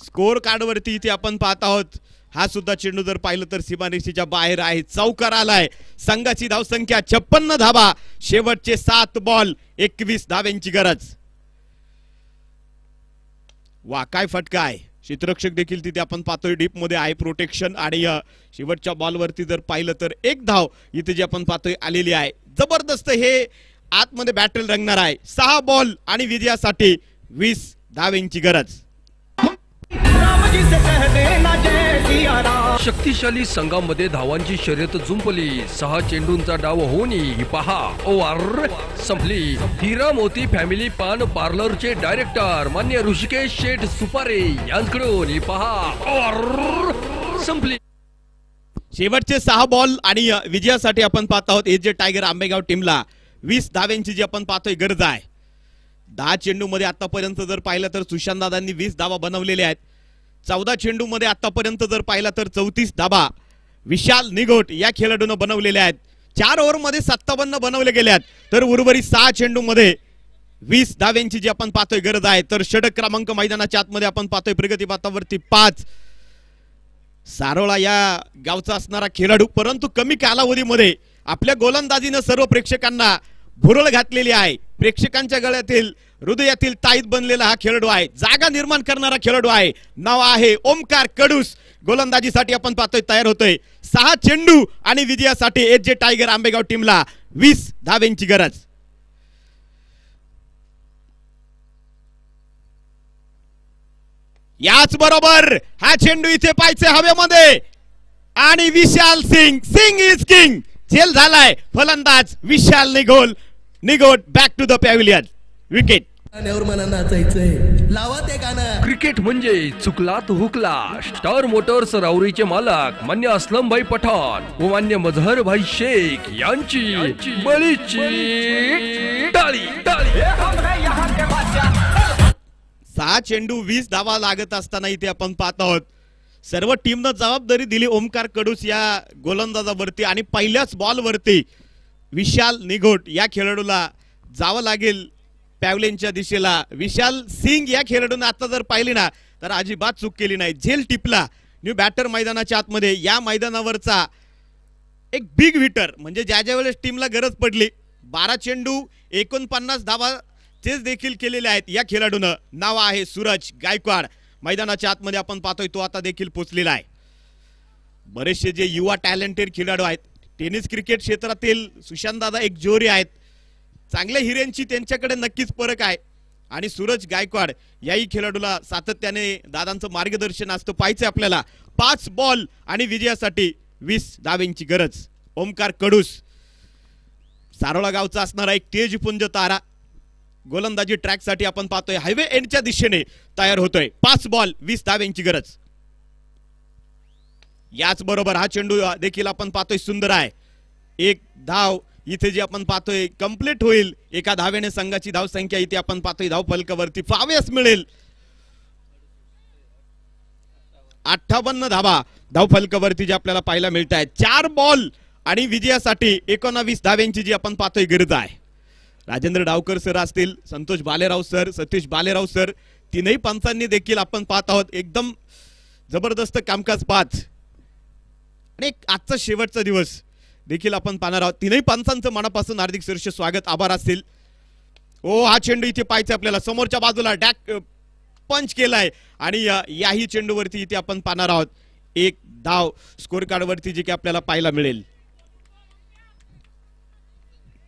स्कोर कार्डवरती इथे आपण पाहत आहोत हा सुद्धा चेंडू जर पाहिलं तर सीमारेषेच्या बाहेर आहे. चौकार आलाय. संघाची धावसंख्या 56 धावा. शेवटचे 7 बॉल 21 धाव्यांची गरज. वा काय फटका आहे. क्षेत्ररक्षक देखील तिथे आपण पाहतोय डीप मध्ये आहे प्रोटेक्शन. आणि शेवटच्या बॉलवरती जर पाहिलं तर 1 धाव इथे जे आपण पाहतोय आलेली आहे. जबरदस्त हे आतमध्ये बॅटल रंगणार आहे. 6 बॉल आणि विजयासाठी 20 धाव्यांची गरज. शक्तिशाली संघामध्ये धावांची शर्यत जुंपली. 6 चेंडूंचा डाव होणी पहा. ओव्हर संपली. हिरा मोती फॅमिली पान पार्लरचे डायरेक्टर मान्य ऋषिकेश शेठ सुपारे यांच्याकडून ही पहा. ओव्हर संपली. शेवटचे 6 बॉल आणि विजयासाठी आपण पाहत आहोत एजे टायगर आंबेगाव टीमला 20 धाव्यांची जी आपण पाहतोय गरज आहे. 10 चेंडू मध्ये आतापर्यंत जर पाहिलं तर सुशांत दादांनी 20 धावा बनवलेल्या आहेत. 14 चेंडू मध्ये आतापर्यंत जर पाहिला तर 34 धावा विशाल निगोट या खेळाडूने बनवलेल्या आहेत. 4 ओव्हर मध्ये 57 बनवले गेले आहेत. तर उर्वरित 6 चेंडू मध्ये 20 धाव्यांची जी आपण पाहतोय गरज आहे. तर षटक क्रमांक मैदानाच्या आतमध्ये आपण पाहतोय प्रगती पथावरती 5. सारोळा या गावचा असणारा खेळाडू, परंतु कमी कालावधीमध्ये आपल्या गोलंदाजीनं सर्व प्रेक्षकांना भुरळ घातलेली आहे. प्रेक्षकांच्या गळ्यातील हृदयातील ताईत बनलेला हा खेळाडू आहे. जागा निर्माण करणारा खेळाडू आहे. नाव आहे ओमकार कडूस. गोलंदाजीसाठी आपण पाहतोय तयार होतोय. 6 चेंडू आणि विजयासाठी एजे टायगर आंबेगाव टीमला 20 धाव्यांची गरज. याच बरोबर हा चेंडू इथे पाहिजे हवेमध्ये आणि विशाल सिंग. Singh is king. झेल झालाय फलंदाज Vishal Nigot back to the pavilion. Wicket. गाण्यावर मला नाचायचंय. लावा ते गाणं. क्रिकेट म्हणजे चुकला तो हुकला. स्टार मोटर्स राऊरीचे मालक मान्य असलम भाई पठाण व मान्य मजहर भाई शेख यांची बळीची टाळी. 6 चेंडू 20 धावा लागत असताना इथे आपण पाहत आहोत सर्व टीमनं जबाबदारी दिली ओमकार कडूस या गोलंदाजावरती. आणि पहिल्याच बॉलवरती विशाल निगोट या खेळाडूला जावं लागेल पॅव्हलियनच्या दिशेला. विशाल सिंग या खेळाडूने आता जर पाहिली ना तर अजिबात चूक केली नाही. झेल टिपला. न्यू बॅटर मैदानाच्या आतमध्ये या मैदानावरचा एक बिग हिटर म्हणजे ज्या वेळेस टीमला गरज पडली 12 चेंडू 49 धावा तेच देखील केलेले आहेत या खेळाडूनं. नाव आहे सूरज गायकवाड. मैदानाच्या आतमध्ये आपण पाहतोय तो आता देखील पोहोचलेला आहे. बरेचसे जे युवा टॅलेंटेड खेळाडू आहेत टेनिस क्रिकेट क्षेत्रातील सुशांत दादा एक जोरी आहेत. चांगल्या हिऱ्यांची त्यांच्याकडे नक्कीच फरक आहे. आणि सूरज गायकवाड याही खेळाडूला सातत्याने दादांचं मार्गदर्शन असतं. पाहायचं आपल्याला. 5 बॉल आणि विजयासाठी 20 धाव्यांची गरज. ओमकार कडूस सारोळा गावचा असणारा एक तेजपुंज तारा गोलंदाजी ट्रॅकसाठी आपण पाहतोय हायवे एंडच्या दिशेने तयार होतोय. 5 बॉल 20 धाव्यांची गरज. याच बरोबर हा चेंडू देखील आपण पाहतोय सुंदर आहे. 1 धाव इथे जे आपण पाहतोय कंप्लीट होईल. एका धावेने संघाची धावसंख्या इथे आपण पाहतोय धाव फलकावरती फाव्यास मिळेल. 58 धावा धाव फलकावरती जे आपल्याला पाहायला मिळत आहेत. 4 बॉल आणि विजयासाठी 19 धाव्यांची जी आपण पाहतोय गरज आहे. राजेंद्र डावकर सर असतील, संतोष बालेराव सर, सतीश बालेराव सर, तीनही पंचांनी देखील आपण पाहत आहोत एकदम जबरदस्त कामकाज पाहत. आणि आजचा शेवटचा दिवस देखील आपण पाहणार आहोत. तीनही पंचांचं मनापासून हार्दिक सरसे स्वागत आभार असतील. हा चेंडू इथे पाहायचा आपल्याला. समोरच्या बाजूला डॅक पंच केलाय आणि याही चेंडूवरती इथे आपण पाहणार आहोत 1 धाव स्कोर कार्ड वरती जे की आपल्याला पाहायला मिळेल.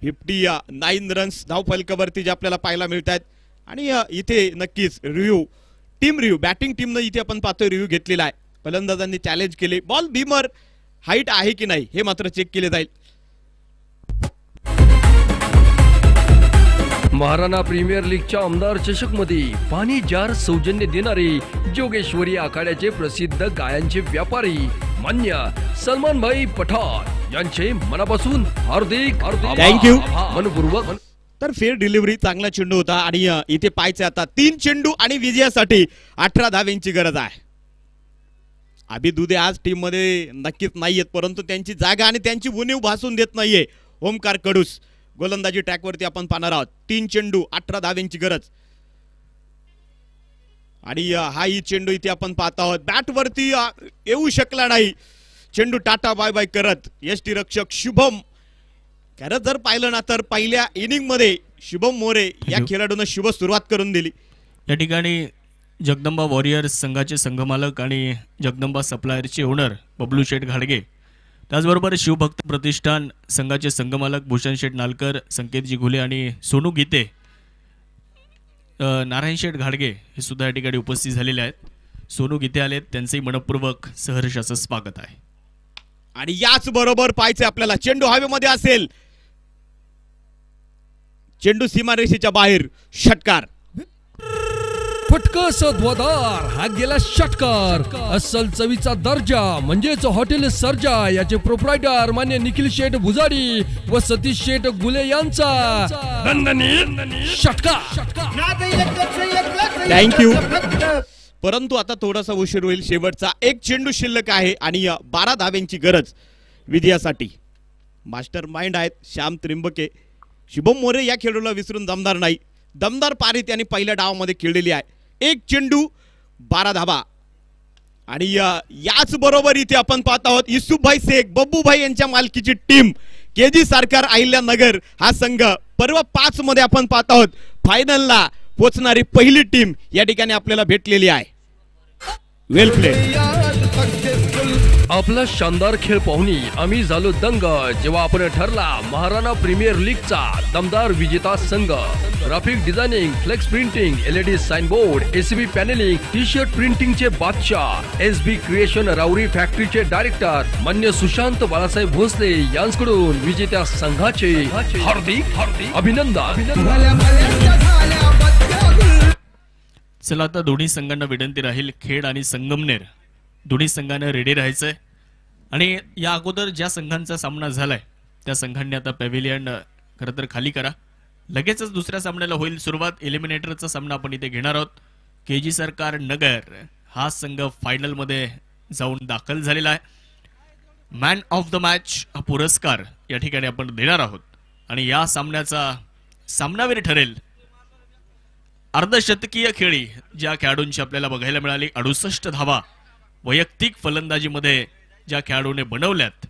59 रन्स धाव फलकावरती जे आपल्याला पाहायला मिळत आहेत. आणि इथे नक्कीच टीम रिव्ह्यू बॅटिंग टीमनं इथे आपण पाहतोय रिव्ह्यू घेतलेला आहे. फलंदाजांनी चॅलेंज केले. बॉल बीमर हाईट आहे की नाही हे मात्र चेक केले जाईल. महाराणा प्रीमियर लीगच्या आमदार चषक मध्ये पाणी जार सौजन्य देणारे जोगेश्वरी आखाड्याचे प्रसिद्ध गायांचे व्यापारी मान्य सलमान भाई पठाण यांचे मनापासून हार्दिक थँक्यू मनपूर्वक. तर फेअर डिलिव्हरी चांगला चेंडू होता. आणि इथे पाहायचे आता 3 चेंडू आणि विजयासाठी 18 धाव्यांची गरज आहे. अभि दुधे आज टीम मध्ये नक्कीच नाहीयेत, परंतु त्यांची जागा आणि त्यांची उणीव भासून देत नाहीये ओमकार कडूस. गोलंदाजी ट्रॅकवरती आपण पाहणार आहोत. 3 चेंडू 18 धाव्यांची गरज. आणि हाही चेंडू इथे आपण पाहत आहोत बॅटवरती येऊ शकला नाही चेंडू टाटा बाय बाय करत यष्टीरक्षक शुभम. खरंच जर पाहिलं ना तर पहिल्या इनिंग मध्ये शुभम मोरे या खेळाडूने शुभ सुरुवात करून दिली. या ठिकाणी जगदंबा वॉरियर्स संघाचे संघमालक आणि जगदंबा सप्लायरचे ओनर बबलू शेठ घाडगे, त्याचबरोबर शिवभक्त प्रतिष्ठान संघाचे संघमालक भूषण शेठ नालकर, संकेतजी घुले आणि सोनू गीते, नारायण शेठ घाडगे हे सुद्धा या ठिकाणी उपस्थित झालेले आहेत. सोनू गीते आलेत, त्यांचंही मनपूर्वक सहर्षाचं स्वागत आहे. आणि याच बरोबर पाहायचे आपल्याला चेंडू हवेमध्ये असेल, चेंडू सीमारेषेच्या बाहेर, षटकार. फटकस ध्वदार हा गेला षटकार. अस्सल चवीचा दर्जा म्हणजेच हॉटेल सर्जा याचे प्रोप्रायटर मान्य निखिल शेठ भुजाडी व सतीश शेठ गुले यांचा षटकार. थँक्यू. परंतु आता थोडासा उशीर होईल. शेवटचा एक चेंडू शिल्लक आहे आणि 12 धाव्यांची गरज विजयासाठी. मास्टर माइंड आहेत श्याम त्रिंबके. शुभम मोरे या खेळाडूला विसरून दमदार नाही. दमदार पारी त्यांनी पहिल्या डावामध्ये खेळलेली आहे. एक चेंडू 12 धावा. आणि याच बरोबर इथे आपण पाहत आहोत युसुफभाई शेख बब्बूभाई यांच्या मालकीची टीम केजी सरकार अहिल्यानगर हा संघ पर्व 5 मध्ये आपण पाहत आहोत फायनलला पोहोचणारी पहिली टीम या ठिकाणी आपल्याला भेटलेली आहे. वेल प्लेड. आपला शानदार खेळ पाहुणी आम्ही झालो दंग जेव्हा आपण ठरला महाराणा प्रीमियर लीगचा दमदार विजेता संघ. Graphic designing, flex printing, LED sign board, ACB panelling, T shirt प्रिंटिंगचे बादशाह SB क्रिएशन राऊरी फॅक्टरीचे डायरेक्टर मान्य सुशांत बाळासाहेब भोसले यांच्याकडून विजेत्या संघाचे हार्दिक अभिनंदन. चला आता दोन्ही संघांना विनंती राहील, खेड आणि संगमनेर दोन्ही संघांना रेडी राहायचंय. आणि या अगोदर ज्या संघांचा सामना झालाय त्या संघांनी आता पॅव्हिलियन खरं तर खाली करा. लगेचच दुसऱ्या सामन्याला होईल सुरुवात. एलिमिनेटरचा सामना आपण इथे घेणार आहोत. केजी सरकार नगर हा संघ फायनल मध्ये जाऊन दाखल झालेला आहे. मॅन ऑफ द मॅच हा पुरस्कार या ठिकाणी आपण देणार आहोत. आणि या सामन्याचा सामनावीर ठरेल अर्धशतकीय खेळी ज्या खेळाडूंची आपल्याला बघायला मिळाली. 68 धावा वैयक्तिक फलंदाजीमध्ये ज्या खेळाडूने बनवल्यात.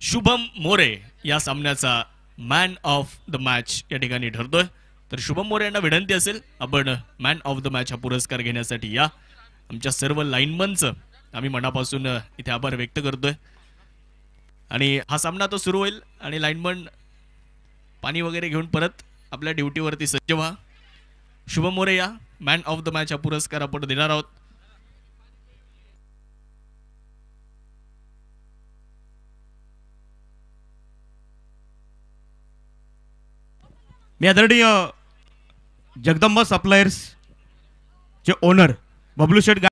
शुभम मोरे या सामन्याचा मॅन ऑफ द मॅच या ठिकाणी ठरतोय. तर शुभम मोरे यांना विनंती असेल आपण मॅन ऑफ द मॅच हा पुरस्कार घेण्यासाठी या. आमच्या सर्व लाईनमनचं आम्ही मनापासून इथे आभार व्यक्त करतोय. आणि हा सामना आता सुरू होईल आणि लाईनमन पाणी वगैरे घेऊन परत आपल्या ड्युटीवरती सज्ज व्हा. शुभम मोरे या मॅन ऑफ द मॅच हा पुरस्कार आपण देणार आहोत. मी आदरणीय जगदंबा सप्लायर्स चे ओनर बबलू शेठ